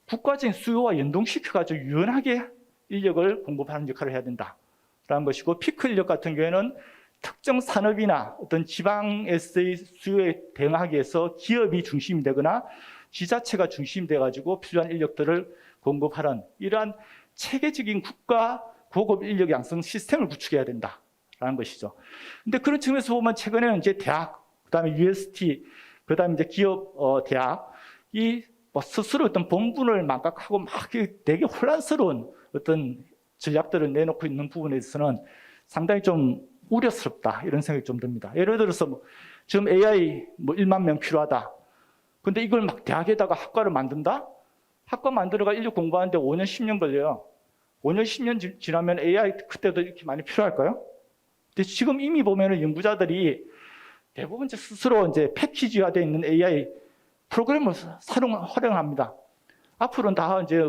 국가적인 수요와 연동시켜가지고 유연하게 인력을 공급하는 역할을 해야 된다라는 것이고, 피크 인력 같은 경우에는 특정 산업이나 어떤 지방에서의 수요에 대응하기 위해서 기업이 중심이 되거나 지자체가 중심이 돼가지고 필요한 인력들을 공급하는 이러한 체계적인 국가 고급 인력 양성 시스템을 구축해야 된다라는 것이죠. 근데 그런 측면에서 보면 최근에는 이제 대학, 그다음에 UST, 그다음에 이제 기업 대학 뭐 스스로 어떤 본분을 망각하고 막 되게 혼란스러운 어떤 전략들을 내놓고 있는 부분에 있어서는 상당히 좀 우려스럽다 이런 생각이 좀 듭니다. 예를 들어서 뭐 지금 AI 뭐 1만 명 필요하다. 근데 이걸 막 대학에다가 학과를 만든다? 학과 만들어가 인력 공부하는데 5년, 10년 걸려요. 5년, 10년 지나면 AI 그때도 이렇게 많이 필요할까요? 근데 지금 이미 보면은 연구자들이 대부분 이제 스스로 이제 패키지화되어 있는 AI 프로그램을 활용합니다. 앞으로는 다 이제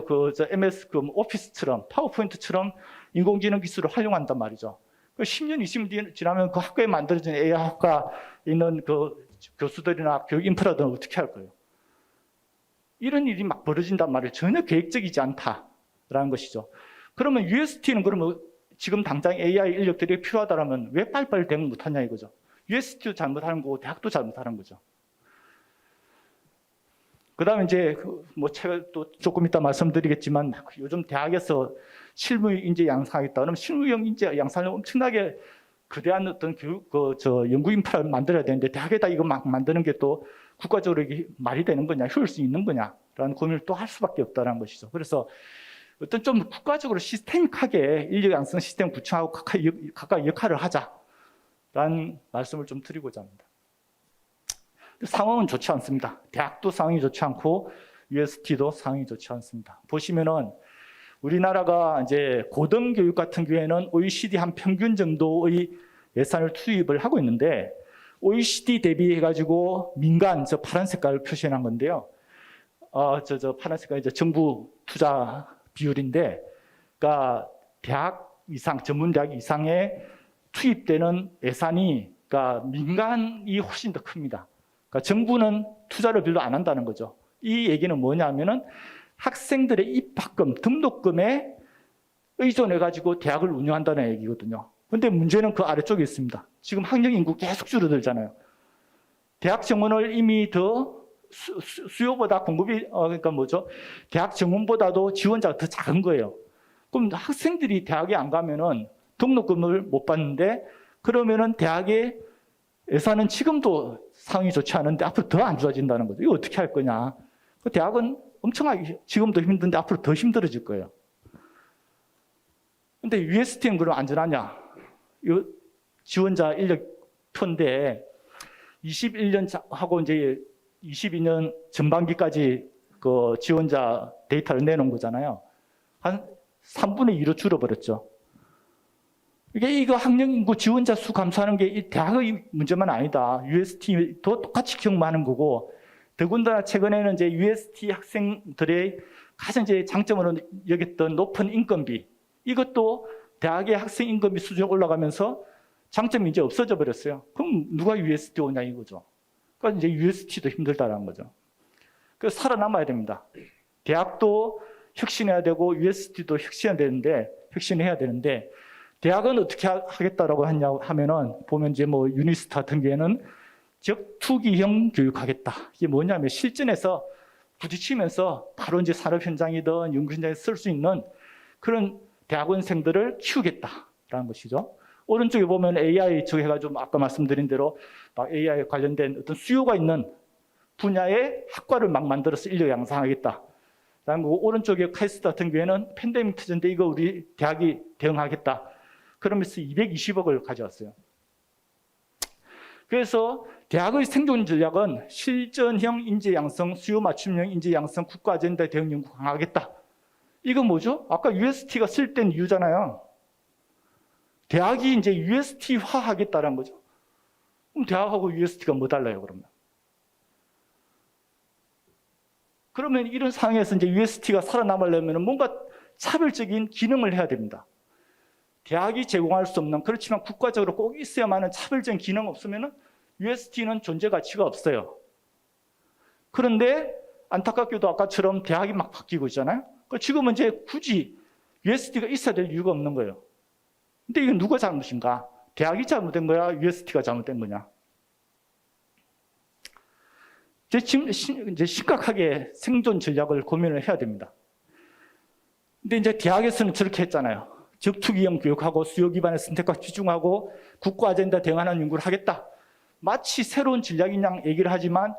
MS 오피스처럼 파워포인트처럼 인공지능 기술을 활용한단 말이죠. 10년, 20년 지나면 그 학교에 만들어진 AI 학과에 있는 그 교수들이나 교육 인프라들은 어떻게 할 거예요? 이런 일이 막 벌어진단 말이에요. 전혀 계획적이지 않다라는 것이죠. 그러면 UST는 그러면 지금 당장 AI 인력들이 필요하다면 왜 빨리빨리 대응 못하냐 이거죠. UST도 잘못하는 거고 대학도 잘못하는 거죠. 그다음에 이제 뭐 제가 또 조금 이따 말씀드리겠지만 요즘 대학에서 실무 인재 양성하겠다. 그러면 실무형 인재 양성을 엄청나게 거대한 어떤 교육 연구 인프라를 만들어야 되는데 대학에다 이거 막 만드는 게 또 국가적으로 이게 말이 되는 거냐, 효율성이 있는 거냐라는 고민을 또 할 수밖에 없다는 것이죠. 그래서 어떤 좀 국가적으로 시스템하게 인력 양성 시스템 구축하고 각각 역할을 하자라는 말씀을 좀 드리고자 합니다. 상황은 좋지 않습니다. 대학도 상황이 좋지 않고 UST도 상황이 좋지 않습니다. 보시면은 우리나라가 이제 고등교육 같은 경우에는 OECD 한 평균 정도의 예산을 투입을 하고 있는데 OECD 대비해 가지고 민간 저 파란 색깔을 표시한 건데요. 저 파란 색깔 이제 정부 투자 비율인데, 그러니까 대학 이상 전문 대학 이상의 투입되는 예산이 그러니까 민간이 훨씬 더 큽니다. 그러니까 정부는 투자를 별로 안 한다는 거죠. 이 얘기는 뭐냐면은 학생들의 입학금, 등록금에 의존해 가지고 대학을 운영한다는 얘기거든요. 근데 문제는 그 아래쪽에 있습니다. 지금 학령 인구 계속 줄어들잖아요. 대학 정원을 이미 더 수요보다 공급이 그러니까 뭐죠? 대학 정원보다도 지원자가 더 작은 거예요. 그럼 학생들이 대학에 안 가면은 등록금을 못 받는데 그러면은 대학의 예산은 지금도 상황이 좋지 않은데 앞으로 더 안 좋아진다는 거죠. 이거 어떻게 할 거냐? 대학은 엄청나게 지금도 힘든데 앞으로 더 힘들어질 거예요. 근데 UST는 그럼 안전하냐? 이 지원자 인력 표인데 21년 하고 이제 22년 전반기까지 그 지원자 데이터를 내놓은 거잖아요. 한 3분의 2로 줄어버렸죠. 이거 학령 인구 지원자 수 감소하는 게 대학의 문제만 아니다. UST도 똑같이 경험하는 거고, 더군다나 최근에는 이제 UST 학생들의 가장 이제 장점으로 여겼던 높은 인건비, 이것도 대학의 학생 인건비 수준이 올라가면서 장점이 이제 없어져 버렸어요. 그럼 누가 UST 오냐 이거죠. 그러니까 이제 UST도 힘들다라는 거죠. 그래서 살아남아야 됩니다. 대학도 혁신해야 되고 UST도 혁신해야 되는데 대학은 어떻게 하겠다라고 하면은 보면 이제 뭐 유니스트 같은 경우에는 적투기형 교육하겠다. 이게 뭐냐면 실전에서 부딪히면서 바로 이제 산업 현장이든 연구 현장에 쓸 수 있는 그런 대학원생들을 키우겠다라는 것이죠. 오른쪽에 보면 AI 쪽 해가지고 아까 말씀드린 대로 막 AI 관련된 어떤 수요가 있는 분야의 학과를 막 만들어서 인력 양성하겠다. 라는 거고, 오른쪽에 카이스트 같은 경우에는 팬데믹 터졌는데 이거 우리 대학이 대응하겠다. 그러면서 220억을 가져왔어요. 그래서 대학의 생존 전략은 실전형 인재 양성, 수요 맞춤형 인재 양성, 국가 아젠다 대응 연구 강화하겠다. 이건 뭐죠? 아까 UST가 쓸 땐 이유잖아요. 대학이 이제 UST화 하겠다는 거죠. 그럼 대학하고 UST가 뭐 달라요, 그러면? 그러면 이런 상황에서 이제 UST가 살아남으려면 뭔가 차별적인 기능을 해야 됩니다. 대학이 제공할 수 없는, 그렇지만 국가적으로 꼭 있어야만 하는 차별적인 기능 없으면 UST는 존재 가치가 없어요. 그런데 안타깝게도 아까처럼 대학이 막 바뀌고 있잖아요. 지금은 이제 굳이 UST가 있어야 될 이유가 없는 거예요. 근데 이건 누가 잘못인가? 대학이 잘못된 거야? UST가 잘못된 거냐? 이제 심각하게 생존 전략을 고민을 해야 됩니다. 근데 이제 대학에서는 저렇게 했잖아요. 적투기형 교육하고 수요 기반의 선택과 집중하고 국가 아젠다 대응하는 연구를 하겠다. 마치 새로운 전략인 양 얘기를 하지만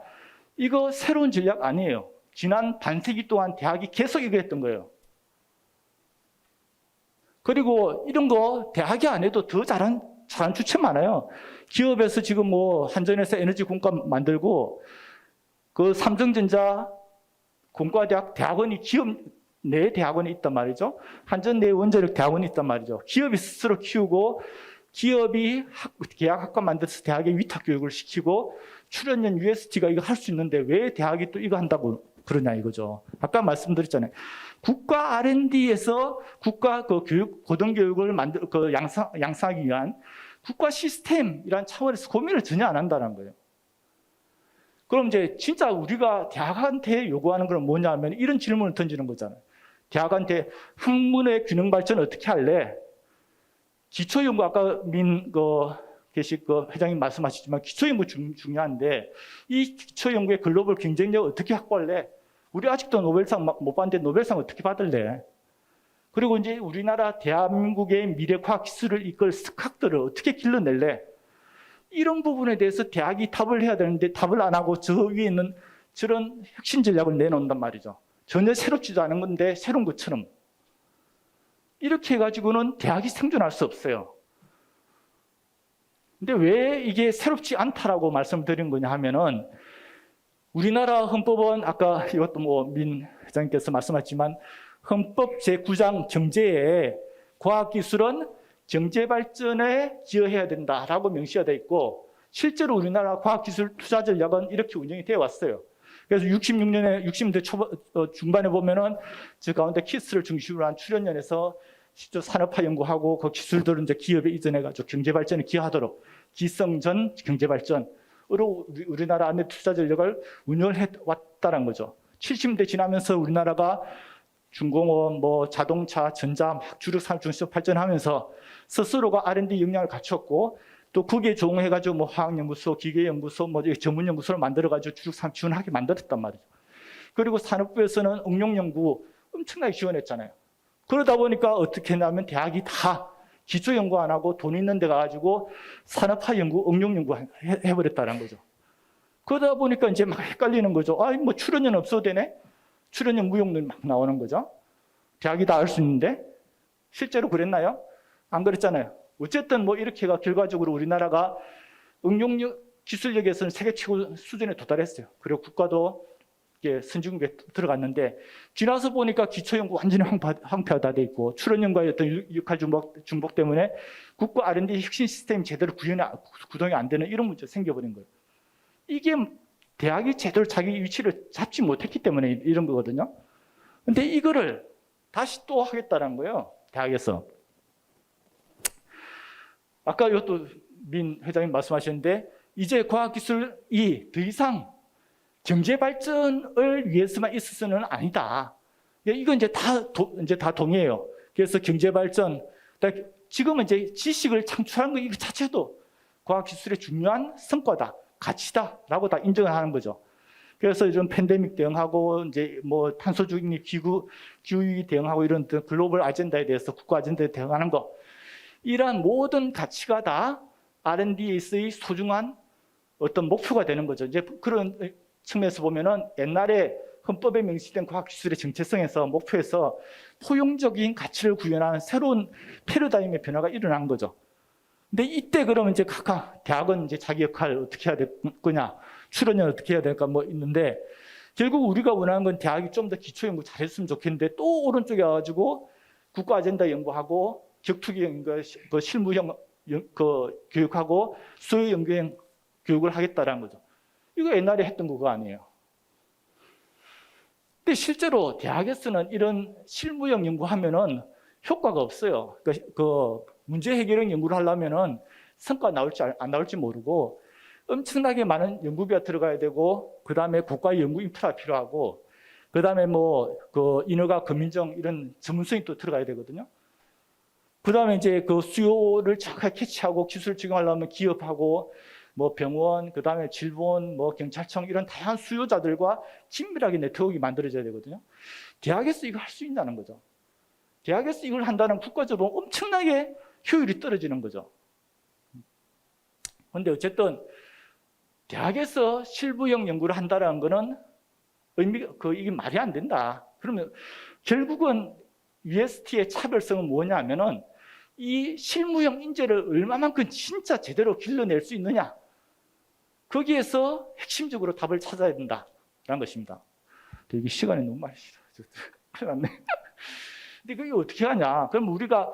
이거 새로운 전략 아니에요. 지난 반세기 동안 대학이 계속 이거 했던 거예요. 그리고 이런 거 대학이 안 해도 더 잘한 주체 많아요. 기업에서 지금 뭐 한전에서 에너지 공과 만들고 그 삼성전자 공과대학 대학원이 기업 내 대학원이 있단 말이죠. 한전 내 원자력 대학원이 있단 말이죠. 기업이 스스로 키우고 기업이 계약학과 만들어서 대학에 위탁 교육을 시키고 출연연 UST가 이거 할 수 있는데 왜 대학이 또 이거 한다고 그러냐 이거죠. 아까 말씀드렸잖아요. 국가 R&D에서 국가 그 교육 고등교육을 양성하기 위한 국가 시스템이란 차원에서 고민을 전혀 안 한다는 거예요. 그럼 이제 진짜 우리가 대학한테 요구하는 건 뭐냐 하면 이런 질문을 던지는 거잖아요. 대학한테 학문의 균형 발전 어떻게 할래? 기초연구 아까 회장님 말씀하시지만 기초연구 중요한데 이 기초연구의 글로벌 경쟁력 어떻게 확보할래? 우리 아직도 노벨상 못 받는데 노벨상 어떻게 받을래? 그리고 이제 우리나라 대한민국의 미래 과학 기술을 이끌 석학들을 어떻게 길러낼래? 이런 부분에 대해서 대학이 답을 해야 되는데 답을 안 하고 저 위에 있는 저런 혁신 전략을 내놓는단 말이죠. 전혀 새롭지도 않은 건데 새로운 것처럼. 이렇게 해가지고는 대학이 생존할 수 없어요. 근데 왜 이게 새롭지 않다라고 말씀드린 거냐 하면은 우리나라 헌법은 아까 이것도 뭐 민 회장님께서 말씀하셨지만 헌법 제9장 정제에 과학기술은 경제 발전에 기여해야 된다라고 명시가 되어 있고 실제로 우리나라 과학기술 투자 전략은 이렇게 운영이 되어 왔어요. 그래서 66년에 60년대 중반에 보면은 저 가운데 키스를 중심으로 한 출연연에서 실제 산업화 연구하고 그 기술들을 이제 기업에 이전해가지고 경제 발전에 기여하도록 기성전 경제 발전으로 우리나라 안에 투자 전략을 운영을 해 왔다는 거죠. 70년대 지나면서 우리나라가 중공업, 뭐 자동차, 전자 막 주력 산업 중심으로 발전하면서 스스로가 R&D 역량을 갖췄고 또 거기에 조응해가지고 뭐 화학연구소, 기계연구소, 뭐 전문연구소를 만들어가지고 주력 산업 지원하게 만들었단 말이죠. 그리고 산업부에서는 응용연구 엄청나게 지원했잖아요. 그러다 보니까 어떻게 했냐면 대학이 다 기초연구 안 하고 돈 있는 데 가가지고 산업화 연구, 응용연구 해버렸다는 거죠. 그러다 보니까 이제 막 헷갈리는 거죠. 아, 뭐 출연연 없어도 되네? 출연연 무용들 막 나오는 거죠. 대학이 다 할 수 있는데 실제로 그랬나요? 안 그랬잖아요. 어쨌든 뭐 이렇게가 결과적으로 우리나라가 응용력 기술력에서는 세계 최고 수준에 도달했어요. 그리고 국가도 선진국에 들어갔는데 지나서 보니까 기초연구 완전히 황폐화다 돼 있고 출연연구의 어떤 역할 중복 때문에 국가 R&D 혁신 시스템이 제대로 구동이 안 되는 이런 문제가 생겨버린 거예요. 이게 대학이 제대로 자기 위치를 잡지 못했기 때문에 이런 거거든요. 근데 이거를 다시 또 하겠다는 거예요. 대학에서. 아까 이것도 민 회장님 말씀하셨는데 이제 과학기술이 더 이상 경제 발전을 위해서만 있어서는 아니다. 이건 이제 다 동의해요. 그래서 경제 발전, 지금은 이제 지식을 창출하는 거 이거 자체도 과학기술의 중요한 성과다, 가치다라고 다 인정을 하는 거죠. 그래서 이런 팬데믹 대응하고 이제 뭐 탄소 중립 기후위기 대응하고 이런 글로벌 아젠다에 대해서 국가 아젠다에 대응하는 거, 이러한 모든 가치가 다 R&D에서의 소중한 어떤 목표가 되는 거죠. 이제 그런 측면에서 보면은 옛날에 헌법에 명시된 과학기술의 정체성에서 목표에서 포용적인 가치를 구현하는 새로운 패러다임의 변화가 일어난 거죠. 근데 이때 그러면 이제 각각 대학은 이제 자기 역할을 어떻게 해야 될 거냐, 출연을 어떻게 해야 될까 뭐 있는데 결국 우리가 원하는 건 대학이 좀 더 기초 연구 잘했으면 좋겠는데 또 오른쪽에 와가지고 국가 아젠다 연구하고 격투기 연구, 그 실무형 교육하고 수요 연구형 교육을 하겠다라는 거죠. 이거 옛날에 했던 그거 아니에요. 근데 실제로 대학에서는 이런 실무형 연구하면은 효과가 없어요. 그 문제 해결형 연구를 하려면은 성과 나올지 안 나올지 모르고 엄청나게 많은 연구비가 들어가야 되고 그 다음에 국가의 연구 인프라가 필요하고 그 다음에 뭐 그 인허가 금인정 이런 전문성이 또 들어가야 되거든요. 그 다음에 이제 그 수요를 정확하게 캐치하고 기술 적용하려면 기업하고 뭐 병원, 그 다음에 질본, 뭐 경찰청 이런 다양한 수요자들과 긴밀하게 네트워크가 만들어져야 되거든요. 대학에서 이거 할 수 있다는 거죠. 대학에서 이걸 한다는 국가적으로 엄청나게 효율이 떨어지는 거죠. 그런데 어쨌든 대학에서 실무형 연구를 한다는 거는 이게 말이 안 된다. 그러면 결국은 UST의 차별성은 뭐냐면은 이 실무형 인재를 얼마만큼 진짜 제대로 길러낼 수 있느냐. 거기에서 핵심적으로 답을 찾아야 된다라는 것입니다. 근데 이게 시간이 너무 많이 싫어. 큰일 났네. 근데 그게 어떻게 하냐. 그럼 우리가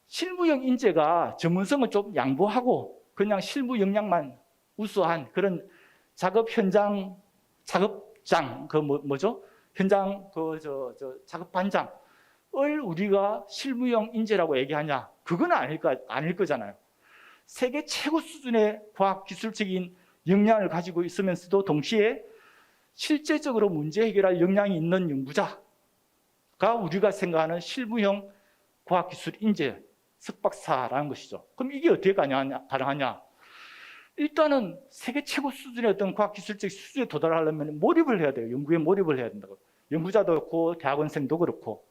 실무형 인재가 전문성을 좀 양보하고 그냥 실무 역량만 우수한 그런 작업 현장, 작업장, 뭐죠? 현장, 작업 반장을 우리가 실무형 인재라고 얘기하냐? 그건 아닐 거잖아요. 세계 최고 수준의 과학 기술적인 역량을 가지고 있으면서도 동시에 실제적으로 문제 해결할 역량이 있는 연구자가 우리가 생각하는 실무형 과학기술 인재 석박사라는 것이죠. 그럼 이게 어떻게 가능하냐? 일단은 세계 최고 수준의 어떤 과학기술적 수준에 도달하려면 몰입을 해야 돼요. 연구에 몰입을 해야 된다고. 연구자도 그렇고 대학원생도 그렇고.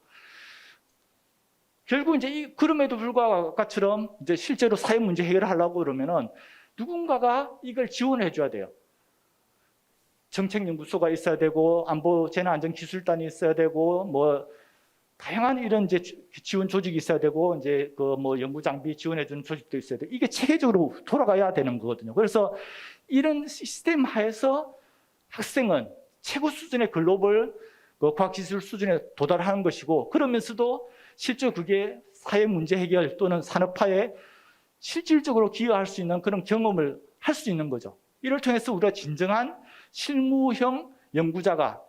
결국 이제 그럼에도 불구하고 아까처럼 이제 실제로 사회 문제 해결을 하려고 그러면은 누군가가 이걸 지원해 줘야 돼요. 정책연구소가 있어야 되고 안보 재난안전기술단이 있어야 되고 뭐 다양한 이런 이제 지원 조직이 있어야 되고 이제 그 뭐 연구 장비 지원해 주는 조직도 있어야 되고 이게 체계적으로 돌아가야 되는 거거든요. 그래서 이런 시스템 하에서 학생은 최고 수준의 글로벌 과학기술 수준에 도달하는 것이고 그러면서도 실제 그게 사회 문제 해결 또는 산업화에 실질적으로 기여할 수 있는 그런 경험을 할 수 있는 거죠. 이를 통해서 우리가 진정한 실무형 연구자가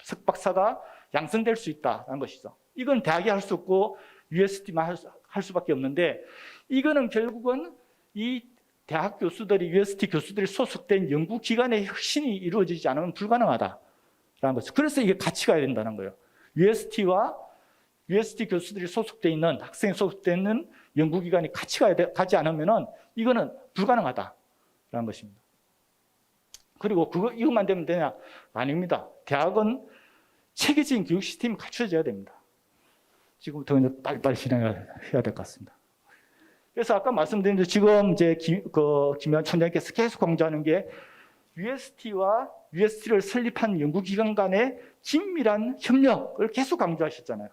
석박사가 양성될 수 있다는 것이죠. 이건 대학이 할 수 없고 UST만 할 수밖에 없는데 이거는 결국은 이 대학 교수들이 UST 교수들이 소속된 연구기관의 혁신이 이루어지지 않으면 불가능하다라는 거죠. 그래서 이게 같이 가야 된다는 거예요. UST와 UST 교수들이 소속돼 있는 학생이 소속돼 있는 연구기관이 같이 가지 않으면은 이거는 불가능하다라는 것입니다. 그리고 이것만 되면 되냐? 아닙니다. 대학은 체계적인 교육 시스템이 갖춰져야 됩니다. 지금부터 이제 빨리빨리 진행해야 될 것 같습니다. 그래서 아까 말씀드린 대로 지금 이제 김현 총장님께서 계속 강조하는 게 UST와 UST를 설립한 연구기관 간의 긴밀한 협력을 계속 강조하셨잖아요.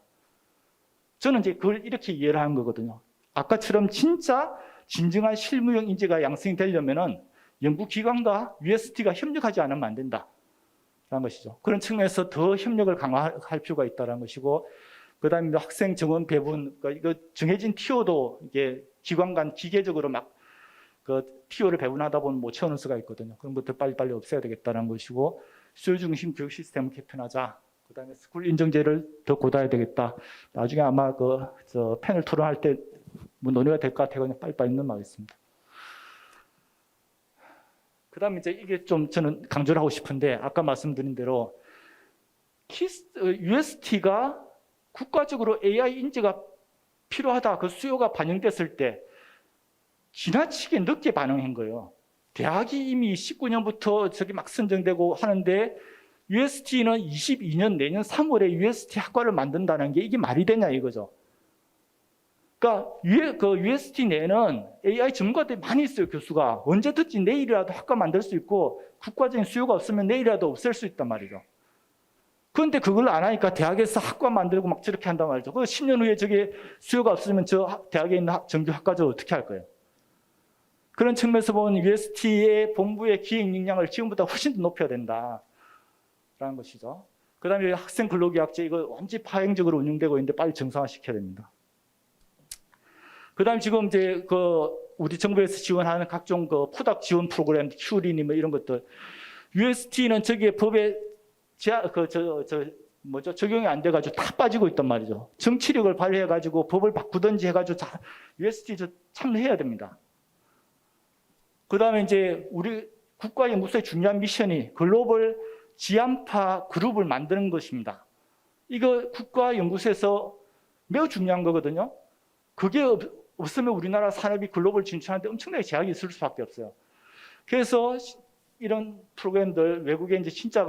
저는 이제 그걸 이렇게 이해를 하는 거거든요. 아까처럼 진짜 진정한 실무형 인재가 양성이 되려면은 연구기관과 UST가 협력하지 않으면 안 된다라는 것이죠. 그런 측면에서 더 협력을 강화할 필요가 있다는 것이고, 그다음에 학생 정원 배분, 이거 정해진 TO도 이게 기관 간 기계적으로 막 그 TO를 배분하다 보면 못 채우는 수가 있거든요. 그런 것들 빨리빨리 없애야 되겠다는 것이고, 수요 중심 교육 시스템을 개편하자. 그다음에 스쿨 인정제를 더 고다해야 되겠다. 나중에 아마 패널 토론할 때 뭐 논의가 될 것 같아요. 그냥 빨리빨리 넘어가겠습니다. 그다음에 이제 이게 좀 저는 강조를 하고 싶은데, 아까 말씀드린 대로 UST가 국가적으로 AI 인재가 필요하다, 그 수요가 반영됐을 때 지나치게 늦게 반응한 거예요. 대학이 이미 19년부터 저기 막 선정되고 하는데 UST는 22년 내년 3월에 UST 학과를 만든다는 게 이게 말이 되냐 이거죠. 그러니까 UST 내에는 AI 전문가들이 많이 있어요. 교수가 언제든지 내일이라도 학과 만들 수 있고 국가적인 수요가 없으면 내일이라도 없앨 수 있단 말이죠. 그런데 그걸 안 하니까 대학에서 학과 만들고 막 저렇게 한단 말이죠. 그 10년 후에 저게 수요가 없으면 저 대학에 있는 정규 학과죠 어떻게 할 거예요? 그런 측면에서 보면 UST의 본부의 기획 역량을 지금보다 훨씬 더 높여야 된다라는 것이죠. 그다음에 학생 근로계약제 이거 완전히 파행적으로 운영되고 있는데 빨리 정상화시켜야 됩니다. 그다음 지금 이제 우리 정부에서 지원하는 각종 포닥 지원 프로그램, 큐리니 뭐 이런 것들, UST는 저기에 법에 적용이 안 돼가지고 다 빠지고 있단 말이죠. 정치력을 발휘해가지고 법을 바꾸든지 해가지고 UST 참여해야 됩니다. 그다음에 이제 우리 국가연구소의 중요한 미션이 글로벌 지안파 그룹을 만드는 것입니다. 이거 국가연구소에서 매우 중요한 거거든요. 그게 없으면 우리나라 산업이 글로벌 진출하는데 엄청나게 제약이 있을 수밖에 없어요. 그래서 이런 프로그램들 외국에 이제 진짜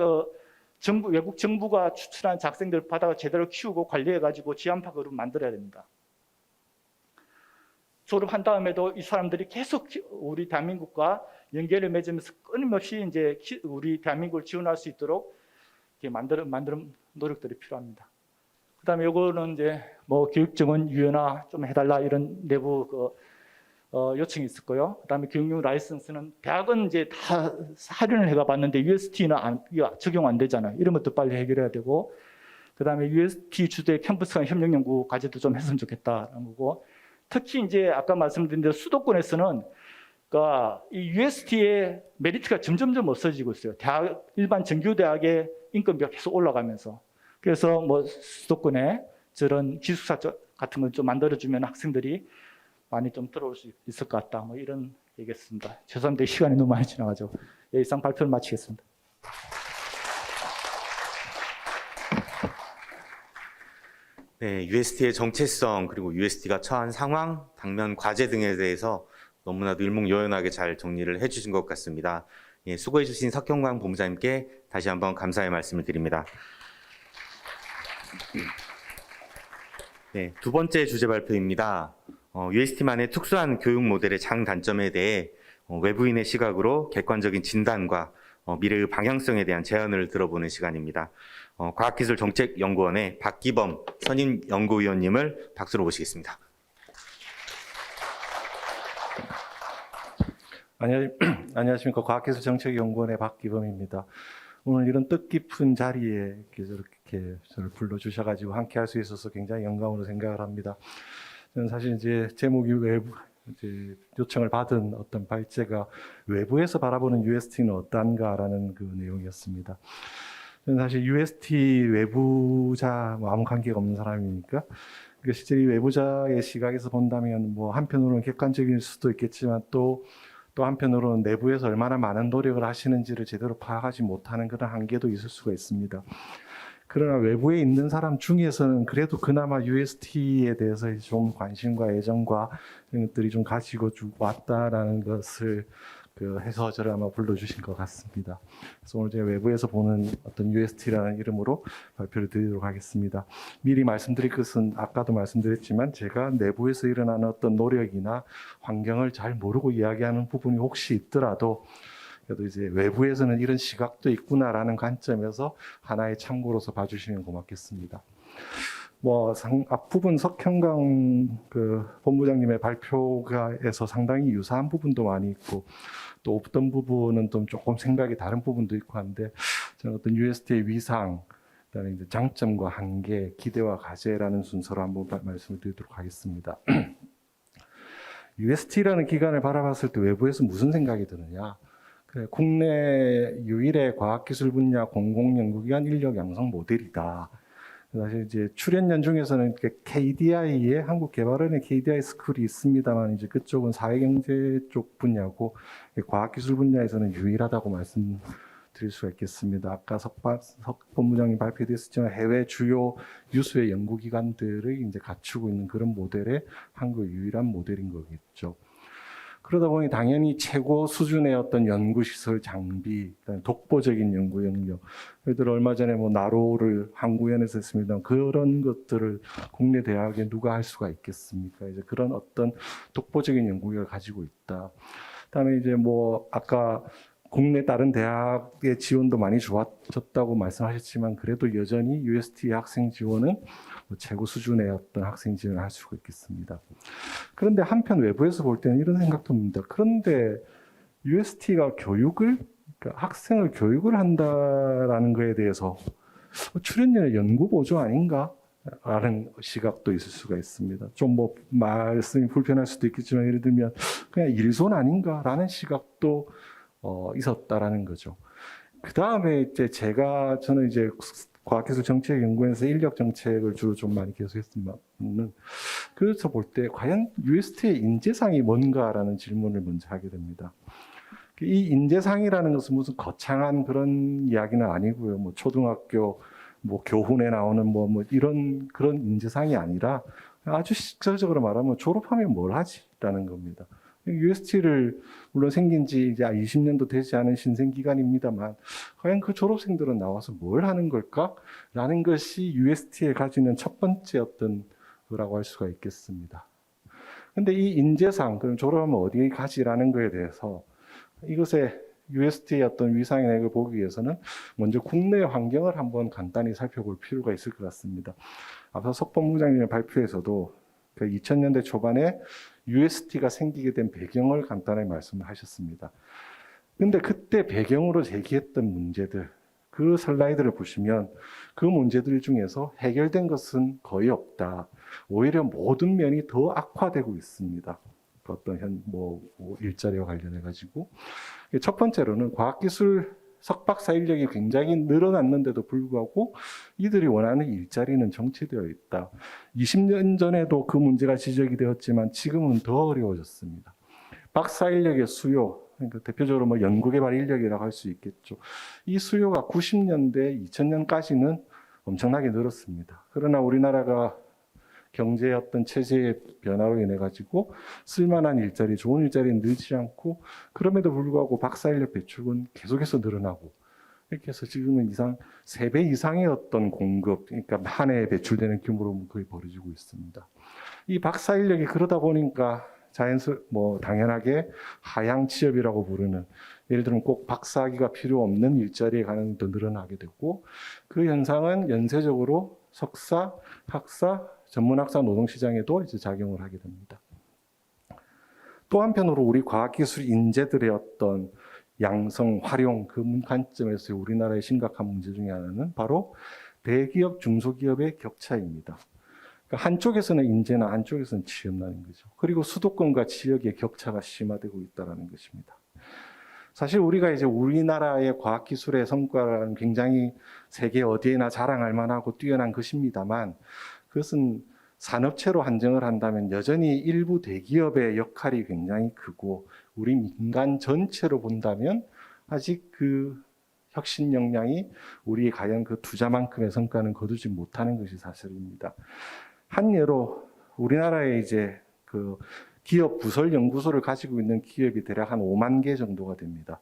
외국 정부가 추천한 학생들 받아 제대로 키우고 관리해가지고 지안파 그룹 만들어야 됩니다. 졸업한 다음에도 이 사람들이 계속 우리 대한민국과 연계를 맺으면서 끊임없이 이제 우리 대한민국을 지원할 수 있도록 이렇게 만드는 노력들이 필요합니다. 그다음에 요거는 이제 뭐 교육정원 유연화 좀 해달라 이런 내부 요청이 있었고요. 그다음에 교육용 라이선스는 대학은 이제 다 할인을 해가 봤는데 UST는 적용 안 되잖아요. 이런 것도 빨리 해결해야 되고, 그다음에 UST 주도의 캠퍼스 간 협력 연구 과제도 좀 했으면 좋겠다는 거고, 특히 이제 아까 말씀드린 대로 수도권에서는 그러니까 이 UST의 메리트가 점점점 없어지고 있어요. 일반 정규 대학의 인건비가 계속 올라가면서. 그래서 뭐 수도권에 저런 기숙사 같은 걸 좀 만들어주면 학생들이 많이 좀 들어올 수 있을 것 같다. 뭐 이런 얘기했습니다. 죄송합니다. 시간이 너무 많이 지나가지고 이상 발표를 마치겠습니다. 네, UST의 정체성 그리고 UST가 처한 상황, 당면 과제 등에 대해서 너무나도 일목요연하게 잘 정리를 해주신 것 같습니다. 예, 수고해주신 석경광 본부장님께 다시 한번 감사의 말씀을 드립니다. 네, 두 번째 주제 발표입니다. UST만의 특수한 교육 모델의 장단점에 대해 외부인의 시각으로 객관적인 진단과 미래의 방향성에 대한 제안을 들어보는 시간입니다. 과학기술정책연구원의 박기범 선임 연구위원님을 박수로 모시겠습니다. 안녕하십니까. 과학기술정책연구원의 박기범입니다. 오늘 이런 뜻깊은 자리에 이렇게 저를 불러주셔가지고 함께 할 수 있어서 굉장히 영광으로 생각을 합니다. 저는 사실 이제 제목이 이제 요청을 받은 어떤 발제가 외부에서 바라보는 UST는 어떤가라는 그 내용이었습니다. 저는 사실 UST 외부자 아무 관계가 없는 사람이니까 실제 이 외부자의 시각에서 본다면 뭐 한편으로는 객관적일 수도 있겠지만 또 한편으로는 내부에서 얼마나 많은 노력을 하시는지를 제대로 파악하지 못하는 그런 한계도 있을 수가 있습니다. 그러나 외부에 있는 사람 중에서는 그래도 그나마 UST에 대해서 좀 관심과 애정과 이런 것들이 좀 가지고 왔다라는 것을 해서 저를 아마 불러주신 것 같습니다. 그래서 오늘 제가 외부에서 보는 어떤 UST라는 이름으로 발표를 드리도록 하겠습니다. 미리 말씀드릴 것은 아까도 말씀드렸지만 제가 내부에서 일어나는 어떤 노력이나 환경을 잘 모르고 이야기하는 부분이 혹시 있더라도 그래도 이제 외부에서는 이런 시각도 있구나라는 관점에서 하나의 참고로서 봐주시면 고맙겠습니다. 뭐 앞부분 석형강 본부장님의 발표가에서 상당히 유사한 부분도 많이 있고 또 없던 부분은 좀 조금 생각이 다른 부분도 있고 한데 저는 어떤 UST의 위상, 그다음에 이제 장점과 한계, 기대와 과제라는 순서로 한번 말씀을 드리도록 하겠습니다. UST라는 기관을 바라봤을 때 외부에서 무슨 생각이 드느냐? 국내 유일의 과학기술 분야 공공연구기관 인력 양성 모델이다. 사실 이제 출연연 중에서는 KDI의 한국개발원의 KDI 스쿨이 있습니다만 이제 그쪽은 사회경제 쪽 분야고 과학기술 분야에서는 유일하다고 말씀드릴 수가 있겠습니다. 아까 석 본부장님 발표됐었지만 해외 주요 유수의 연구기관들을 이제 갖추고 있는 그런 모델의 한국 유일한 모델인 거겠죠. 그러다 보니 당연히 최고 수준의 어떤 연구시설 장비, 독보적인 연구 영역, 예를 들어 얼마 전에 뭐 나로를 한국연에서 했습니다. 그런 것들을 국내 대학에 누가 할 수가 있겠습니까? 이제 그런 어떤 독보적인 연구력을 가지고 있다. 그다음에 이제 뭐 아까 국내 다른 대학의 지원도 많이 좋아졌다고 말씀하셨지만 그래도 여전히 UST 학생 지원은 최고 수준의 어떤 학생 지원을 할 수가 있겠습니다. 그런데 한편 외부에서 볼 때는 이런 생각도 듭니다. 그런데 UST가 그러니까 학생을 교육을 한다라는 거에 대해서 출연연의 연구 보조 아닌가? 라는 시각도 있을 수가 있습니다. 좀 뭐 말씀이 불편할 수도 있겠지만 예를 들면 그냥 일손 아닌가라는 시각도 있었다라는 거죠. 그 다음에 이제 저는 이제 과학기술정책연구원에서 인력 정책을 주로 좀 많이 계속했습니다만 그래서 볼 때 과연 UST의 인재상이 뭔가라는 질문을 먼저 하게 됩니다. 이 인재상이라는 것은 무슨 거창한 그런 이야기는 아니고요. 뭐 초등학교 뭐 교훈에 나오는 뭐 이런 그런 인재상이 아니라 아주 직설적으로 말하면 졸업하면 뭘 하지라는 겁니다. UST를 물론 생긴 지 이제 20년도 되지 않은 신생 기관입니다만 과연 그 졸업생들은 나와서 뭘 하는 걸까라는 것이 UST에 가지는 첫 번째 어떤 거라고 할 수가 있겠습니다. 근데 이 인재상, 그럼 졸업하면 어디 가지라는 거에 대해서 이것의 UST의 어떤 위상이나 이걸 보기 위해서는 먼저 국내 환경을 한번 간단히 살펴볼 필요가 있을 것 같습니다. 앞서 석 본부장님의 발표에서도 그 2000년대 초반에 UST가 생기게 된 배경을 간단히 말씀을 하셨습니다. 근데 그때 배경으로 제기했던 문제들, 그 슬라이드를 보시면 그 문제들 중에서 해결된 것은 거의 없다. 오히려 모든 면이 더 악화되고 있습니다. 어떤 일자리와 관련해 가지고 첫 번째로는 과학기술 석박사 인력이 굉장히 늘어났는데도 불구하고 이들이 원하는 일자리는 정체되어 있다. 20년 전에도 그 문제가 지적이 되었지만 지금은 더 어려워졌습니다. 박사 인력의 수요, 그러니까 대표적으로 뭐 연구개발 인력이라고 할 수 있겠죠. 이 수요가 90년대, 2000년까지는 엄청나게 늘었습니다. 그러나 우리나라가 경제의 어떤 체제의 변화로 인해 가지고 쓸만한 일자리, 좋은 일자리는 늘지 않고 그럼에도 불구하고 박사 인력 배출은 계속해서 늘어나고 이렇게 해서 지금은 3배 이상의 어떤 공급, 그러니까 한 해에 배출되는 규모로 거의 벌어지고 있습니다. 이 박사 인력이 그러다 보니까 당연하게 하향 취업이라고 부르는 예를 들면 꼭 박사학위가 필요 없는 일자리에 가는 더 늘어나게 됐고 그 현상은 연쇄적으로 석사, 학사, 전문학사 노동시장에도 이제 작용을 하게 됩니다. 또 한편으로 우리 과학기술 인재들의 어떤 양성, 활용 그 관점에서 우리나라의 심각한 문제 중에 하나는 바로 대기업, 중소기업의 격차입니다. 그러니까 한쪽에서는 인재나 한쪽에서는 취업난인 거죠. 그리고 수도권과 지역의 격차가 심화되고 있다는 것입니다. 사실 우리가 이제 우리나라의 과학기술의 성과는 굉장히 세계 어디에나 자랑할 만하고 뛰어난 것입니다만 그것은 산업체로 한정을 한다면 여전히 일부 대기업의 역할이 굉장히 크고 우리 민간 전체로 본다면 아직 그 혁신 역량이 우리 과연 그 투자만큼의 성과는 거두지 못하는 것이 사실입니다. 한 예로 우리나라에 이제 그 기업 부설 연구소를 가지고 있는 기업이 대략 한 5만 개 정도가 됩니다.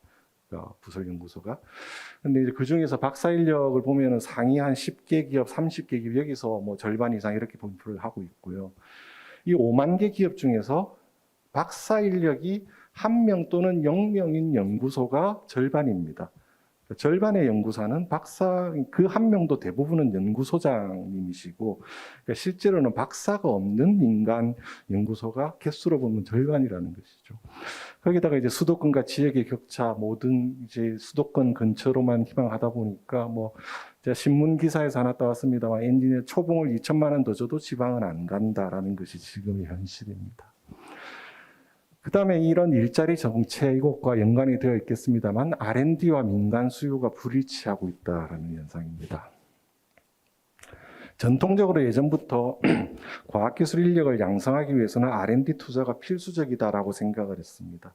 부설 연구소가. 근데 이제 그 중에서 박사 인력을 보면은 상위 한 10개 기업, 30개 기업 여기서 뭐 절반 이상 이렇게 분포를 하고 있고요. 이 5만 개 기업 중에서 박사 인력이 1명 또는 0명인 연구소가 절반입니다. 절반의 연구사는 박사, 그 1명도 대부분은 연구소장님이시고, 그러니까 실제로는 박사가 없는 민간 연구소가 개수로 보면 절반이라는 것이죠. 거기다가 이제 수도권과 지역의 격차, 모든 이제 수도권 근처로만 희망하다 보니까, 제가 신문 기사에서 하나 따왔습니다만, 엔지니어 초봉을 2천만 원 더 줘도 지방은 안 간다라는 것이 지금의 현실입니다. 그 다음에 이런 일자리 정체 이것과 연관이 되어 있겠습니다만 R&D와 민간 수요가 불일치하고 있다는 현상입니다. 전통적으로 예전부터 과학기술 인력을 양성하기 위해서는 R&D 투자가 필수적이다라고 생각을 했습니다.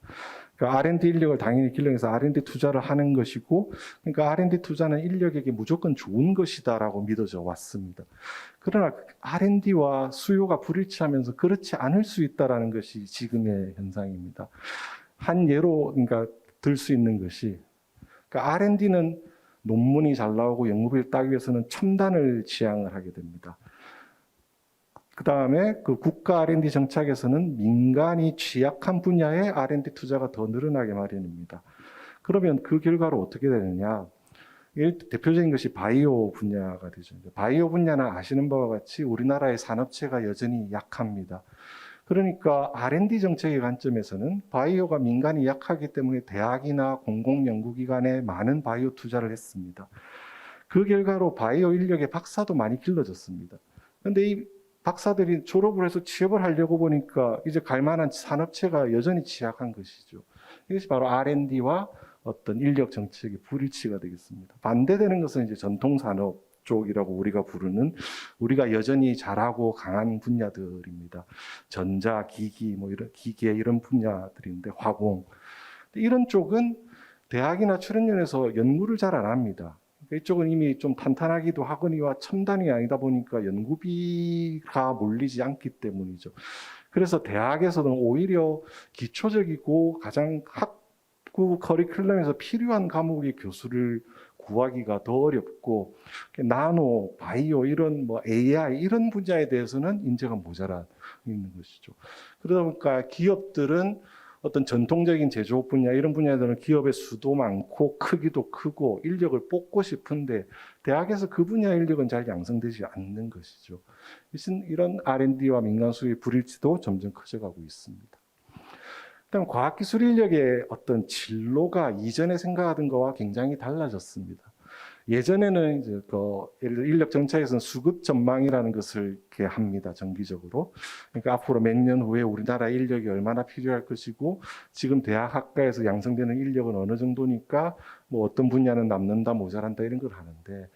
그러니까 R&D 인력을 당연히 길러내서 R&D 투자를 하는 것이고, 그러니까 R&D 투자는 인력에게 무조건 좋은 것이다라고 믿어져 왔습니다. 그러나 R&D와 수요가 불일치하면서 그렇지 않을 수 있다라는 것이 지금의 현상입니다. 한 예로 그러니까 들 수 있는 것이, 그러니까 R&D는 논문이 잘 나오고 연구비를 따기 위해서는 첨단을 지향을 하게 됩니다. 그 다음에 그 국가 R&D 정착에서는 민간이 취약한 분야의 R&D 투자가 더 늘어나게 마련입니다. 그러면 그 결과로 어떻게 되느냐? 대표적인 것이 바이오 분야가 되죠. 바이오 분야는 아시는 바와 같이 우리나라의 산업체가 여전히 약합니다. 그러니까 R&D 정책의 관점에서는 바이오가 민간이 약하기 때문에 대학이나 공공연구기관에 많은 바이오 투자를 했습니다. 그 결과로 바이오 인력의 박사도 많이 길러졌습니다. 그런데 이 박사들이 졸업을 해서 취업을 하려고 보니까 이제 갈 만한 산업체가 여전히 취약한 것이죠. 이것이 바로 R&D와 어떤 인력 정책의 불일치가 되겠습니다. 반대되는 것은 이제 전통산업 쪽이라고 우리가 부르는 우리가 여전히 잘하고 강한 분야들입니다. 전자, 기기, 이런 기계 이런 분야들인데 화공 이런 쪽은 대학이나 출연연에서 연구를 잘 안 합니다. 이쪽은 이미 좀 탄탄하기도 하거니와 첨단이 아니다 보니까 연구비가 몰리지 않기 때문이죠. 그래서 대학에서는 오히려 기초적이고 가장 학부 커리큘럼에서 필요한 과목의 교수를 구하기가 더 어렵고, 나노, 바이오 이런 뭐 AI 이런 분야에 대해서는 인재가 모자라 있는 것이죠. 그러다 보니까 기업들은 어떤 전통적인 제조업 분야 이런 분야들은 기업의 수도 많고 크기도 크고 인력을 뽑고 싶은데 대학에서 그 분야 인력은 잘 양성되지 않는 것이죠. 이런 R&D와 민간 수요의 불일치도 점점 커져가고 있습니다. 그다음 과학기술 인력의 어떤 진로가 이전에 생각하던 것과 굉장히 달라졌습니다. 예전에는 이제 예를 들어 인력 정책에서는 수급 전망이라는 것을 이렇게 합니다. 정기적으로. 그러니까 앞으로 몇 년 후에 우리나라 인력이 얼마나 필요할 것이고 지금 대학 학과에서 양성되는 인력은 어느 정도니까 뭐 어떤 분야는 남는다, 모자란다 이런 걸 하는데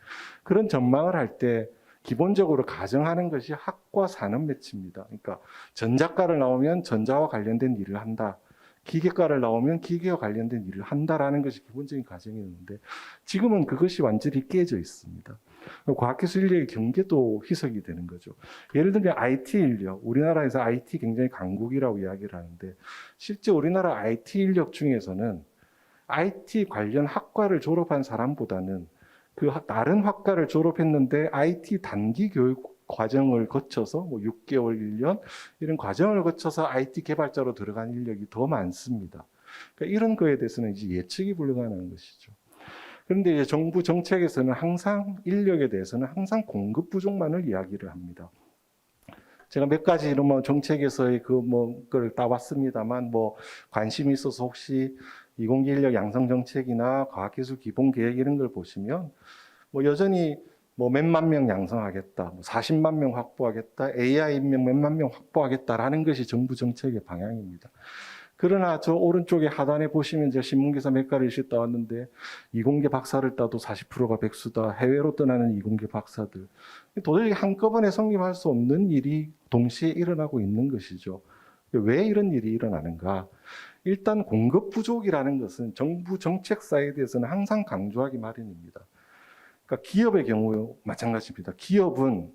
그런 전망을 할 때 기본적으로 가정하는 것이 학과 산업 매치입니다. 그러니까 전자과를 나오면 전자와 관련된 일을 한다. 기계과를 나오면 기계와 관련된 일을 한다라는 것이 기본적인 가정이었는데 지금은 그것이 완전히 깨져 있습니다. 과학기술 인력의 경계도 희석이 되는 거죠. 예를 들면 IT 인력, 우리나라에서 IT 굉장히 강국이라고 이야기를 하는데 실제 우리나라 IT 인력 중에서는 IT 관련 학과를 졸업한 사람보다는 그 다른 학과를 졸업했는데 IT 단기 교육 과정을 거쳐서 뭐 6개월, 1년 이런 과정을 거쳐서 IT 개발자로 들어간 인력이 더 많습니다. 그러니까 이런 거에 대해서는 이제 예측이 불가능한 것이죠. 그런데 이제 정부 정책에서는 항상 인력에 대해서는 항상 공급 부족만을 이야기를 합니다. 제가 몇 가지 이런 뭐 정책에서의 그걸 따왔습니다만 뭐 관심이 있어서 혹시 이공계 인력 양성 정책이나 과학기술 기본 계획 이런 걸 보시면 뭐 여전히 뭐 몇만 명 양성하겠다, 뭐 40만 명 확보하겠다, AI 인명 몇만 명 확보하겠다라는 것이 정부 정책의 방향입니다. 그러나 저 오른쪽에 하단에 보시면 제가 신문기사 몇 가지 따왔는데 이공계 박사를 따도 40%가 백수다, 해외로 떠나는 이공계 박사들. 도저히 한꺼번에 성립할 수 없는 일이 동시에 일어나고 있는 것이죠. 왜 이런 일이 일어나는가? 일단 공급 부족이라는 것은 정부 정책 사이드에서는 항상 강조하기 마련입니다. 그러니까 기업의 경우 마찬가지입니다. 기업은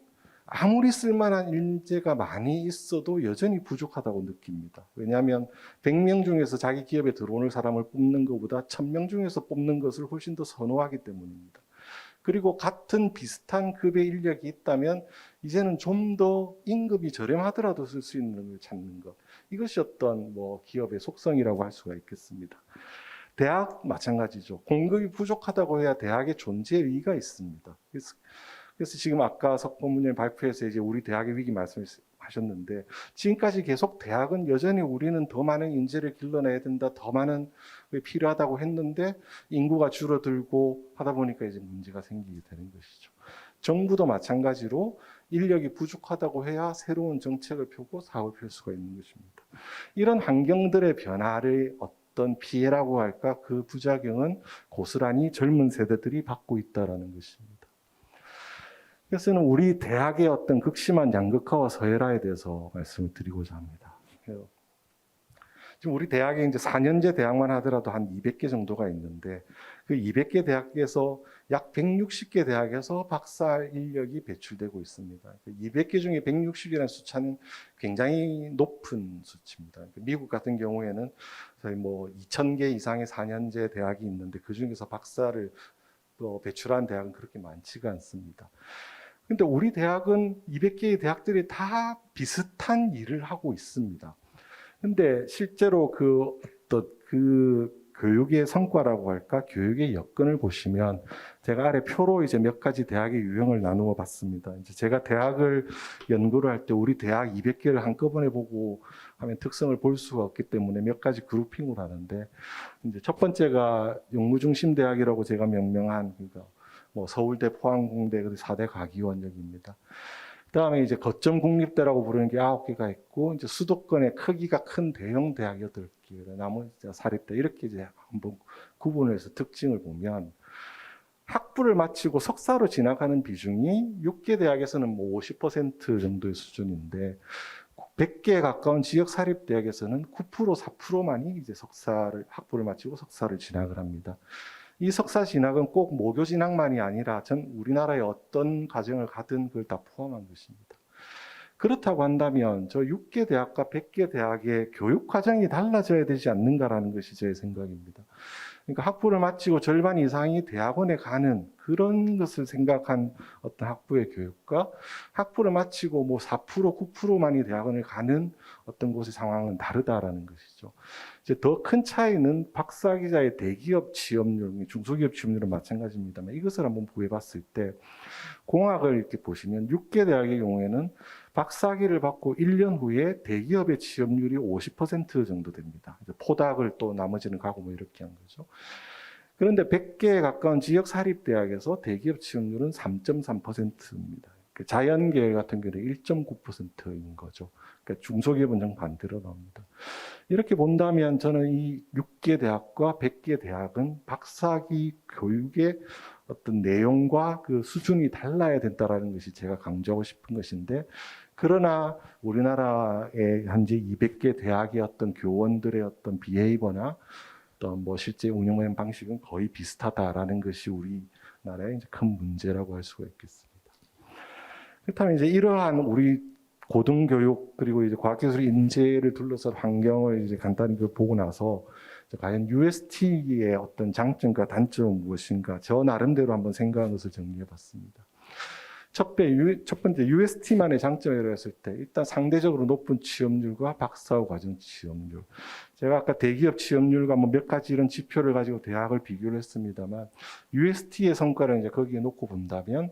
아무리 쓸만한 인재가 많이 있어도 여전히 부족하다고 느낍니다. 왜냐하면 100명 중에서 자기 기업에 들어오는 사람을 뽑는 것보다 1000명 중에서 뽑는 것을 훨씬 더 선호하기 때문입니다. 그리고 같은 비슷한 급의 인력이 있다면 이제는 좀 더 임금이 저렴하더라도 쓸 수 있는 걸 찾는 것. 이것이 어떤 뭐 기업의 속성이라고 할 수가 있겠습니다. 대학 마찬가지죠. 공급이 부족하다고 해야 대학의 존재의 의의가 있습니다. 그래서 지금 아까 석범문님 발표에서 이제 우리 대학의 위기 말씀하셨는데 지금까지 계속 대학은 여전히 우리는 더 많은 인재를 길러내야 된다, 더 많은 게 필요하다고 했는데 인구가 줄어들고 하다 보니까 이제 문제가 생기게 되는 것이죠. 정부도 마찬가지로 인력이 부족하다고 해야 새로운 정책을 펴고 사업을 펼 수가 있는 것입니다. 이런 환경들의 변화를 어떤 피해라고 할까, 그 부작용은 고스란히 젊은 세대들이 받고 있다는 것입니다. 그래서는 우리 대학의 어떤 극심한 양극화와 서열화에 대해서 말씀을 드리고자 합니다. 지금 우리 대학에 이제 4년제 대학만 하더라도 한 200개 정도가 있는데 그 200개 대학에서 약 160개 대학에서 박사 인력이 배출되고 있습니다. 200개 중에 160이라는 숫자는 굉장히 높은 수치입니다. 미국 같은 경우에는 저희 뭐 2000개 이상의 4년제 대학이 있는데 그 중에서 박사를 배출한 대학은 그렇게 많지가 않습니다. 근데 우리 대학은 200개의 대학들이 다 비슷한 일을 하고 있습니다. 근데 실제로 그 교육의 성과라고 할까, 교육의 여건을 보시면 제가 아래 표로 이제 몇 가지 대학의 유형을 나누어 봤습니다. 이제 제가 대학을 연구를 할 때 우리 대학 200개를 한꺼번에 보고 하면 특성을 볼 수가 없기 때문에 몇 가지 그룹핑을 하는데 이제 첫 번째가 연구중심 대학이라고 제가 명명한 그러니까 뭐 서울대, 포항공대, 4대 과기원역입니다. 그다음에 이제 거점 국립대라고 부르는 게 9개가 있고 이제 수도권의 크기가 큰 대형 대학 8개, 나머지 사립대 이렇게 이제 한번 구분을 해서 특징을 보면 학부를 마치고 석사로 진학하는 비중이 6개 대학에서는 뭐 50% 정도의 수준인데 100개에 가까운 지역 사립 대학에서는 9%, 4%만이 이제 학부를 마치고 석사를 진학을 합니다. 이 석사 진학은 꼭 모교 진학만이 아니라 전 우리나라의 어떤 과정을 가든 그걸 다 포함한 것입니다. 그렇다고 한다면 저 6개 대학과 100개 대학의 교육 과정이 달라져야 되지 않는가라는 것이 제 생각입니다. 그러니까 학부를 마치고 절반 이상이 대학원에 가는 그런 것을 생각한 어떤 학부의 교육과 학부를 마치고 뭐 4%, 9%만이 대학원을 가는 어떤 곳의 상황은 다르다라는 것이죠. 이제 더 큰 차이는 박사기자의 대기업 취업률, 중소기업 취업률은 마찬가지입니다만 이것을 한번 구해봤을 때 공학을 이렇게 보시면 6개 대학의 경우에는 박사학위를 받고 1년 후에 대기업의 취업률이 50% 정도 됩니다. 포닥을 또 나머지는 가고 뭐 이렇게 한 거죠. 그런데 100개에 가까운 지역 사립대학에서 대기업 취업률은 3.3%입니다. 자연계열 같은 경우는 1.9%인 거죠. 그러니까 중소기업은 정반대로 나옵니다. 이렇게 본다면 저는 이 6개 대학과 100개 대학은 박사학위 교육의 어떤 내용과 그 수준이 달라야 된다라는 것이 제가 강조하고 싶은 것인데, 그러나 우리나라의 현재 200개 대학의 어떤 교원들의 어떤 비헤이버나 어떤 뭐 실제 운영 방식은 거의 비슷하다라는 것이 우리나라의 이제 큰 문제라고 할 수가 있겠습니다. 그렇다면 이제 이러한 우리 고등교육 그리고 이제 과학기술 인재를 둘러싼 환경을 이제 간단히 보고 나서 과연 UST의 어떤 장점과 단점은 무엇인가 저 나름대로 한번 생각한 것을 정리해봤습니다. 첫 번째 UST만의 장점이라고 했을 때 일단 상대적으로 높은 취업률과 박사후 과정 취업률. 제가 아까 대기업 취업률과 뭐 몇 가지 이런 지표를 가지고 대학을 비교를 했습니다만 UST의 성과를 이제 거기에 놓고 본다면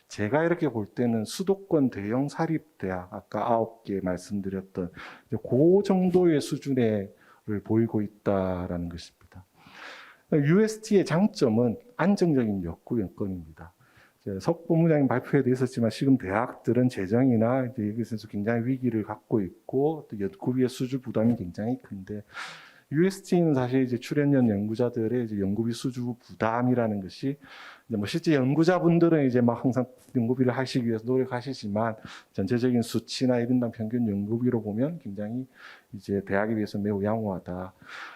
제가 이렇게 볼 때는 수도권 대형 사립대학 아까 9개 말씀드렸던 그 정도의 수준을 보이고 있다라는 것입니다. UST의 장점은 안정적인 역구 여건입니다. 석 본부장님 발표에도 있었지만 지금 대학들은 재정이나 여기서 굉장히 위기를 갖고 있고 또 연구비의 수주 부담이 굉장히 큰데 UST는 사실 이제 출연연 연구자들의 이제 연구비 수주 부담이라는 것이 이제 뭐 실제 연구자분들은 이제 막 항상 연구비를 하시기 위해서 노력하시지만 전체적인 수치나 1인당 평균 연구비로 보면 굉장히 이제 대학에 비해서 매우 양호하다.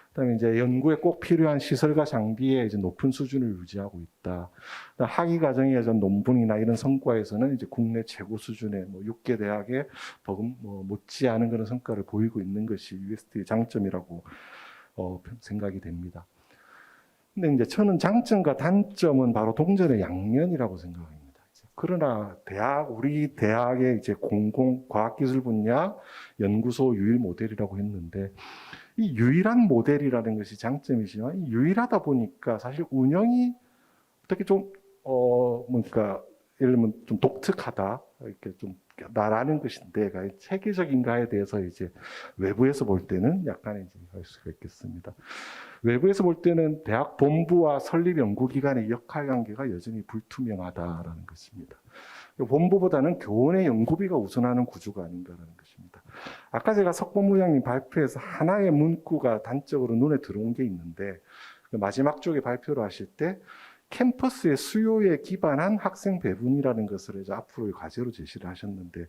그다음에 이제 연구에 꼭 필요한 시설과 장비의 이제 높은 수준을 유지하고 있다. 학위 과정의 논문이나 이런 성과에서는 이제 국내 최고 수준의 뭐 6개 대학의 뭐 못지않은 그런 성과를 보이고 있는 것이 UST의 장점이라고 생각이 됩니다. 근데 이제 저는 장점과 단점은 바로 동전의 양면이라고 생각합니다. 그러나 우리 대학의 이제 공공 과학기술 분야 연구소 유일 모델이라고 했는데 이 유일한 모델이라는 것이 장점이지만 유일하다 보니까 사실 운영이 어떻게 좀 뭔가 예를 들면 좀 독특하다 이렇게 좀 나라는 것인데 체계적인가에 대해서 이제 외부에서 볼 때는 약간 이제 할 수가 있겠습니다. 외부에서 볼 때는 대학 본부와 설립 연구기관의 역할 관계가 여전히 불투명하다라는 것입니다. 본부보다는 교원의 연구비가 우선하는 구조가 아닌가라는 것입니다. 아까 제가 석 본부장님 발표에서 하나의 문구가 단적으로 눈에 들어온 게 있는데 마지막 쪽에 발표를 하실 때 캠퍼스의 수요에 기반한 학생 배분이라는 것을 이제 앞으로의 과제로 제시를 하셨는데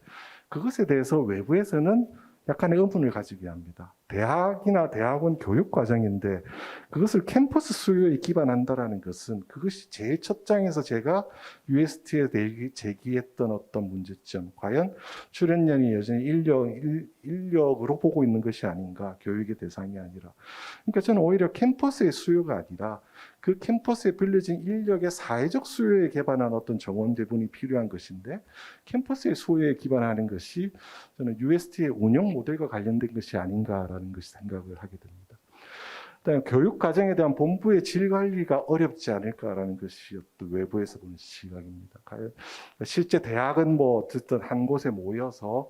그것에 대해서 외부에서는 약간의 의문을 가지게 합니다. 대학이나 대학원 교육 과정인데 그것을 캠퍼스 수요에 기반한다라는 것은 그것이 제일 첫 장에서 제가 UST에 제기했던 어떤 문제점, 과연 출연연이 여전히 인력으로 보고 있는 것이 아닌가, 교육의 대상이 아니라. 그러니까 저는 오히려 캠퍼스의 수요가 아니라 그 캠퍼스에 빌려진 인력의 사회적 수요에 기반한 어떤 정원 배분이 필요한 것인데 캠퍼스의 수요에 기반하는 것이 저는 UST의 운영 모델과 관련된 것이 아닌가라는 것이 생각을 하게 됩니다. 그다음에 교육 과정에 대한 본부의 질 관리가 어렵지 않을까라는 것이 또 외부에서 보는 시각입니다. 실제 대학은 뭐 어쨌든 한 곳에 모여서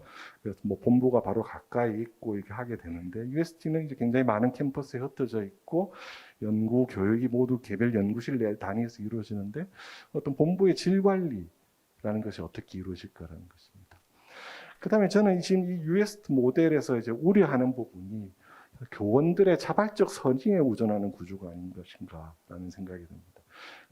뭐 본부가 바로 가까이 있고 이렇게 하게 되는데 UST는 이제 굉장히 많은 캠퍼스에 흩어져 있고 연구 교육이 모두 개별 연구실 단위에서 이루어지는데 어떤 본부의 질 관리라는 것이 어떻게 이루어질까라는 것입니다. 그다음에 저는 지금 이 UST 모델에서 이제 우려하는 부분이 교원들의 자발적 선의에 의존하는 구조가 아닌 것인가라는 생각이 듭니다.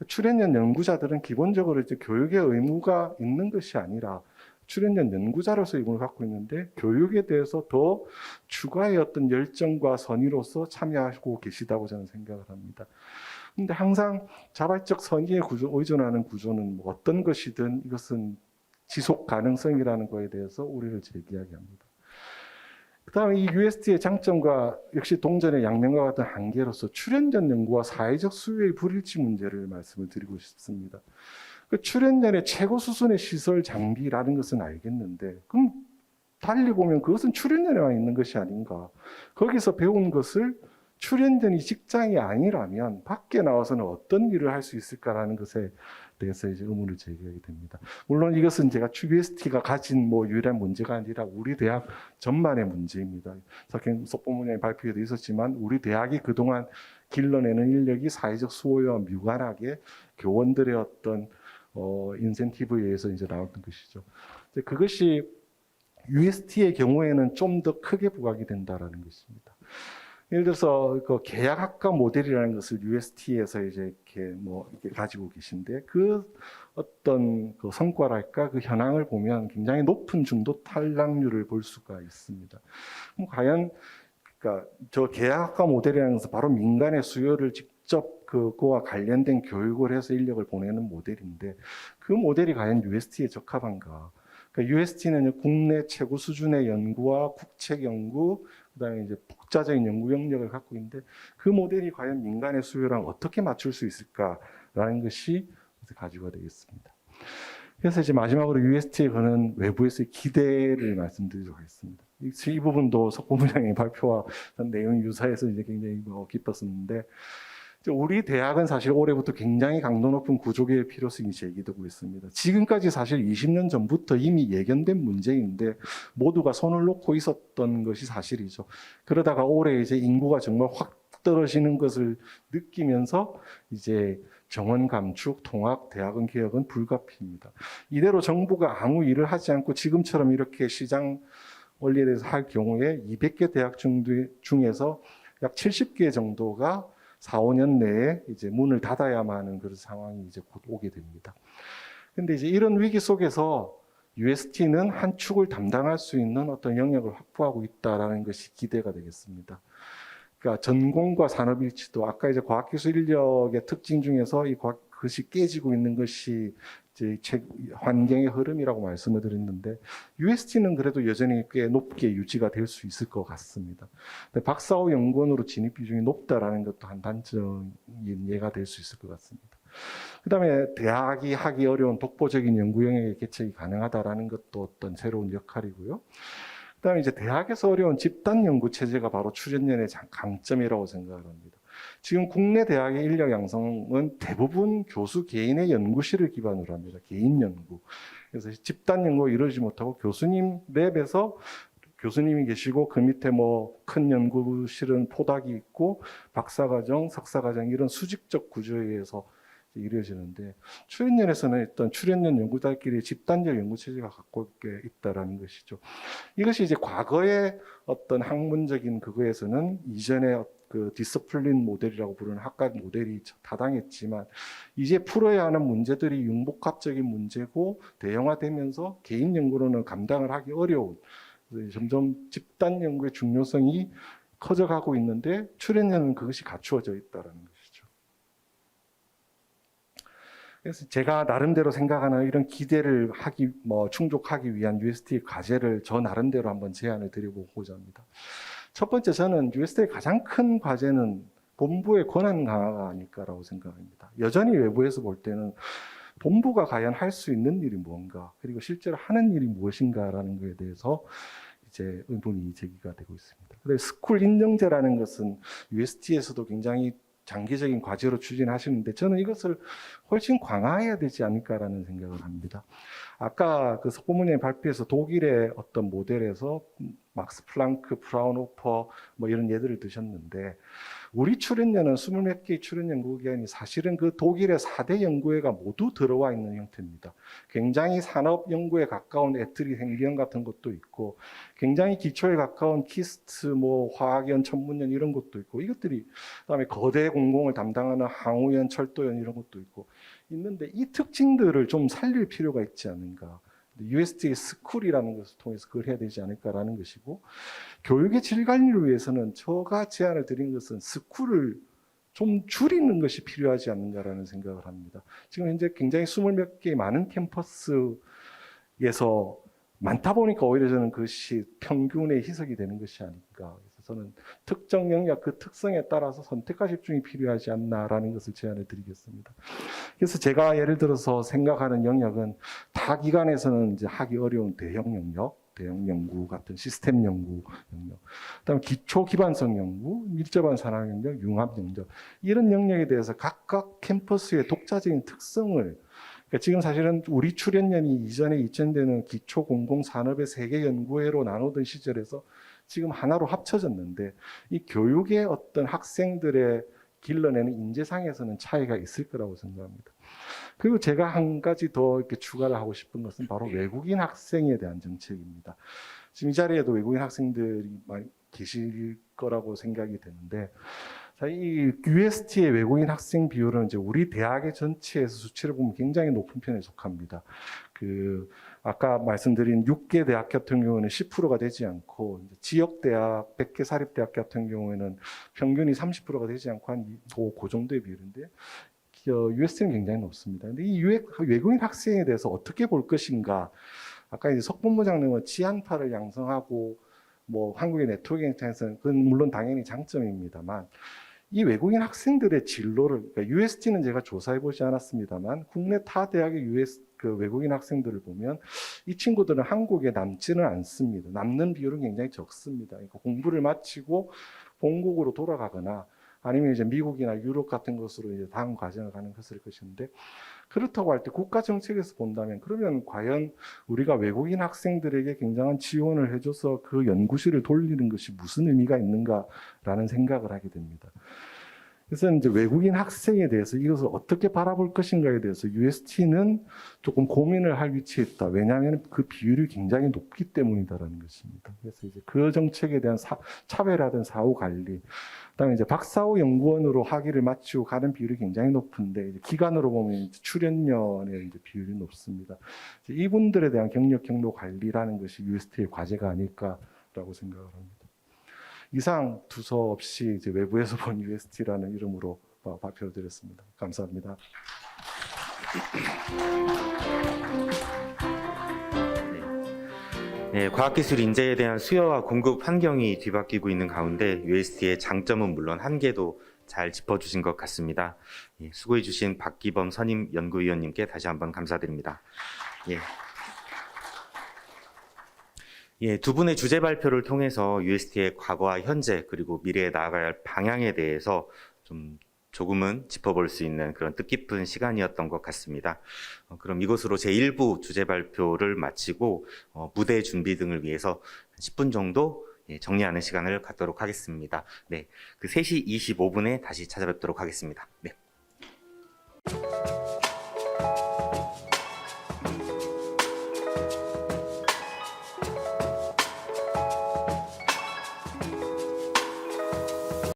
출연연 연구자들은 기본적으로 이제 교육의 의무가 있는 것이 아니라 출연연 연구자로서 의무를 갖고 있는데 교육에 대해서 더 추가의 어떤 열정과 선의로서 참여하고 계시다고 저는 생각을 합니다. 그런데 항상 자발적 선의에 의존하는 구조는 뭐 어떤 것이든 이것은 지속 가능성이라는 거에 대해서 우려를 제기하기합니다. 그다음에 이 UST의 장점과 역시 동전의 양면과 같은 한계로서 출연전 연구와 사회적 수요의 불일치 문제를 말씀을 드리고 싶습니다. 그 출연전의 최고 수준의 시설 장비라는 것은 알겠는데, 그럼 달리 보면 그것은 출연전에만 있는 것이 아닌가. 거기서 배운 것을 출연전이 직장이 아니라면 밖에 나와서는 어떤 일을 할 수 있을까라는 것에 대해서 이제 의문을 제기하게 됩니다. 물론 이것은 제가 UST가 가진 유일한 문제가 아니라 우리 대학 전반의 문제입니다. 석행 속보문의 발표에도 있었지만 우리 대학이 그동안 길러내는 인력이 사회적 수요와 무관하게 교원들의 어떤 인센티브에 의해서 이제 나왔던 것이죠. 그것이 UST의 경우에는 좀 더 크게 부각이 된다라는 것입니다. 예를 들어서 그 계약학과 모델이라는 것을 UST에서 이제 이렇게 가지고 계신데 그 어떤 그 성과랄까 그 현황을 보면 굉장히 높은 중도 탈락률을 볼 수가 있습니다. 그럼 과연 그러니까 저 계약학과 모델이라는 것은 바로 민간의 수요를 직접 그거와 관련된 교육을 해서 인력을 보내는 모델인데 그 모델이 과연 UST에 적합한가? 그러니까 UST는 국내 최고 수준의 연구와 국책 연구, 그다음에 이제 독자적인 연구 영역을 갖고 있는데 그 모델이 과연 민간의 수요랑 어떻게 맞출 수 있을까라는 것이 가지가 되겠습니다. 그래서 이제 마지막으로 UST에 거는 외부에서의 기대를 말씀드리도록 하겠습니다. 이 부분도 석보부장의 발표와 내용 유사해서 이제 굉장히 기뻤었는데 우리 대학은 사실 올해부터 굉장히 강도 높은 구조개혁 필요성이 제기되고 있습니다. 지금까지 사실 20년 전부터 이미 예견된 문제인데 모두가 손을 놓고 있었던 것이 사실이죠. 그러다가 올해 이제 인구가 정말 확 떨어지는 것을 느끼면서 이제 정원 감축, 통합, 대학원 개혁은 불가피입니다. 이대로 정부가 아무 일을 하지 않고 지금처럼 이렇게 시장 원리에 대해서 할 경우에 200개 대학 중에서 약 70개 정도가 4, 5년 내에 이제 문을 닫아야만 하는 그런 상황이 이제 곧 오게 됩니다. 근데 이제 이런 위기 속에서 UST는 한 축을 담당할 수 있는 어떤 영역을 확보하고 있다라는 것이 기대가 되겠습니다. 그러니까 전공과 산업 일치도 아까 이제 과학기술 인력의 특징 중에서 그것이 깨지고 있는 것이 이제 환경의 흐름이라고 말씀을 드렸는데 UST는 그래도 여전히 꽤 높게 유지가 될 수 있을 것 같습니다. 박사 후 연구원으로 진입 비중이 높다라는 것도 한 단점인 예가 될 수 있을 것 같습니다. 그다음에 대학이 하기 어려운 독보적인 연구 영역의 개척이 가능하다라는 것도 어떤 새로운 역할이고요. 그다음에 이제 대학에서 어려운 집단 연구 체제가 바로 출연연의 강점이라고 생각을 합니다. 지금 국내 대학의 인력 양성은 대부분 교수 개인의 연구실을 기반으로 합니다. 개인 연구. 그래서 집단 연구가 이루어지지 못하고 교수님 랩에서 교수님이 계시고 그 밑에 큰 연구실은 포닥이 있고 박사과정, 석사과정 이런 수직적 구조에 의해서 이루어지는데 출연연에서는 일단 출연연 연구자끼리 집단적 연구 체제가 갖고 있다라는 것이죠. 이것이 이제 과거의 어떤 학문적인 그거에서는 이전에 그 디스플린 모델이라고 부르는 학과 모델이 타당했지만 이제 풀어야 하는 문제들이 융복합적인 문제고 대형화되면서 개인 연구로는 감당을 하기 어려운 점점 집단 연구의 중요성이 커져가고 있는데 출연연은 그것이 갖추어져 있다는 것이죠. 그래서 제가 나름대로 생각하는 이런 기대를 충족하기 위한 UST의 과제를 저 나름대로 한번 제안을 드려보고자 합니다. 첫 번째, 저는 UST의 가장 큰 과제는 본부의 권한 강화가 아닐까라고 생각합니다. 여전히 외부에서 볼 때는 본부가 과연 할 수 있는 일이 뭔가, 그리고 실제로 하는 일이 무엇인가라는 것에 대해서 이제 의문이 제기가 되고 있습니다. 그래서 스쿨 인정제라는 것은 UST에서도 굉장히 장기적인 과제로 추진하시는데 저는 이것을 훨씬 강화해야 되지 않을까라는 생각을 합니다. 아까 그 석보문의 발표에서 독일의 어떤 모델에서 막스 플랑크, 프라운호퍼 이런 예들을 드셨는데 우리 출연연은 20몇 개의 출연 연구기관이 사실은 그 독일의 4대 연구회가 모두 들어와 있는 형태입니다. 굉장히 산업 연구에 가까운 애트리 생기연 같은 것도 있고 굉장히 기초에 가까운 키스트, 화학연, 천문연 이런 것도 있고 이것들이 그다음에 거대 공공을 담당하는 항우연, 철도연 이런 것도 있고 있는데 이 특징들을 좀 살릴 필요가 있지 않은가. UST의 스쿨이라는 것을 통해서 그걸 해야 되지 않을까라는 것이고 교육의 질 관리를 위해서는 제가 제안을 드린 것은 스쿨을 좀 줄이는 것이 필요하지 않는가라는 생각을 합니다. 지금 현재 굉장히 20몇 개의 많은 캠퍼스에 에서 많다 보니까 오히려 저는 그것이 평균의 희석이 되는 것이 아닐까. 그래서 저는 특정 영역 그 특성에 따라서 선택과 집중이 필요하지 않나라는 것을 제안해 드리겠습니다. 그래서 제가 예를 들어서 생각하는 영역은 타 기관에서는 이제 하기 어려운 대형 영역, 대형 연구 같은 시스템 연구 영역, 그다음에 기초 기반성 연구, 밀접한 산학 영역, 융합 영역 이런 영역에 대해서 각각 캠퍼스의 독자적인 특성을 그러니까 지금 사실은 우리 출연연이 이전에 2000대는 기초 공공 산업의 3개 연구회로 나누던 시절에서 지금 하나로 합쳐졌는데 이 교육의 어떤 학생들의 길러내는 인재상에서는 차이가 있을 거라고 생각합니다. 그리고 제가 한 가지 더 이렇게 추가를 하고 싶은 것은 바로 외국인 학생에 대한 정책입니다. 지금 이 자리에도 외국인 학생들이 많이 계실 거라고 생각이 되는데 이 UST의 외국인 학생 비율은 이제 우리 대학의 전체에서 수치를 보면 굉장히 높은 편에 속합니다. 아까 말씀드린 6개 대학 같은 경우는 10%가 되지 않고 지역 대학, 100개 사립 대학 같은 경우에는 평균이 30%가 되지 않고 한 그 정도의 비율인데 UST는 굉장히 높습니다. 근데 이 외국인 학생에 대해서 어떻게 볼 것인가? 아까 이제 석본부 장님은 지한파를 양성하고 뭐 한국의 네트워크 입장에서는 그건 물론 당연히 장점입니다만 이 외국인 학생들의 진로를 그러니까 UST는 제가 조사해 보지 않았습니다만 국내 타 대학의 그 외국인 학생들을 보면 이 친구들은 한국에 남지는 않습니다. 남는 비율은 굉장히 적습니다. 그러니까 공부를 마치고 본국으로 돌아가거나 아니면 이제 미국이나 유럽 같은 곳으로 이제 다음 과정을 가는 것일 것인데 그렇다고 할 때 국가 정책에서 본다면 그러면 과연 우리가 외국인 학생들에게 굉장한 지원을 해줘서 그 연구실을 돌리는 것이 무슨 의미가 있는가라는 생각을 하게 됩니다. 그래서 이제 외국인 학생에 대해서 이것을 어떻게 바라볼 것인가에 대해서 UST는 조금 고민을 할 위치에 있다. 왜냐하면 그 비율이 굉장히 높기 때문이다라는 것입니다. 그래서 이제 그 정책에 대한 차별화된 사후 관리, 그다음에 이제 박사후 연구원으로 학위를 마치고 가는 비율이 굉장히 높은데 이제 기간으로 보면 이제 출연년의 이제 비율이 높습니다. 이분들에 대한 경력 경로 관리라는 것이 UST의 과제가 아닐까라고 생각을 합니다. 이상 두서 없이 이제 외부에서 본 UST라는 이름으로 발표드렸습니다. 감사합니다. 네, 과학기술 인재에 대한 수요와 공급 환경이 뒤바뀌고 있는 가운데 UST의 장점은 물론 한계도 잘 짚어주신 것 같습니다. 예, 수고해주신 박기범 선임 연구위원님께 다시 한번 감사드립니다. 두 분의 주제 발표를 통해서 UST의 과거와 현재 그리고 미래에 나아가야 할 방향에 대해서 조금은 짚어볼 수 있는 그런 뜻깊은 시간이었던 것 같습니다. 그럼 이것으로 제1부 주제 발표를 마치고 무대 준비 등을 위해서 10분 정도 정리하는 시간을 갖도록 하겠습니다. 네, 그 3시 25분에 다시 찾아뵙도록 하겠습니다. 네.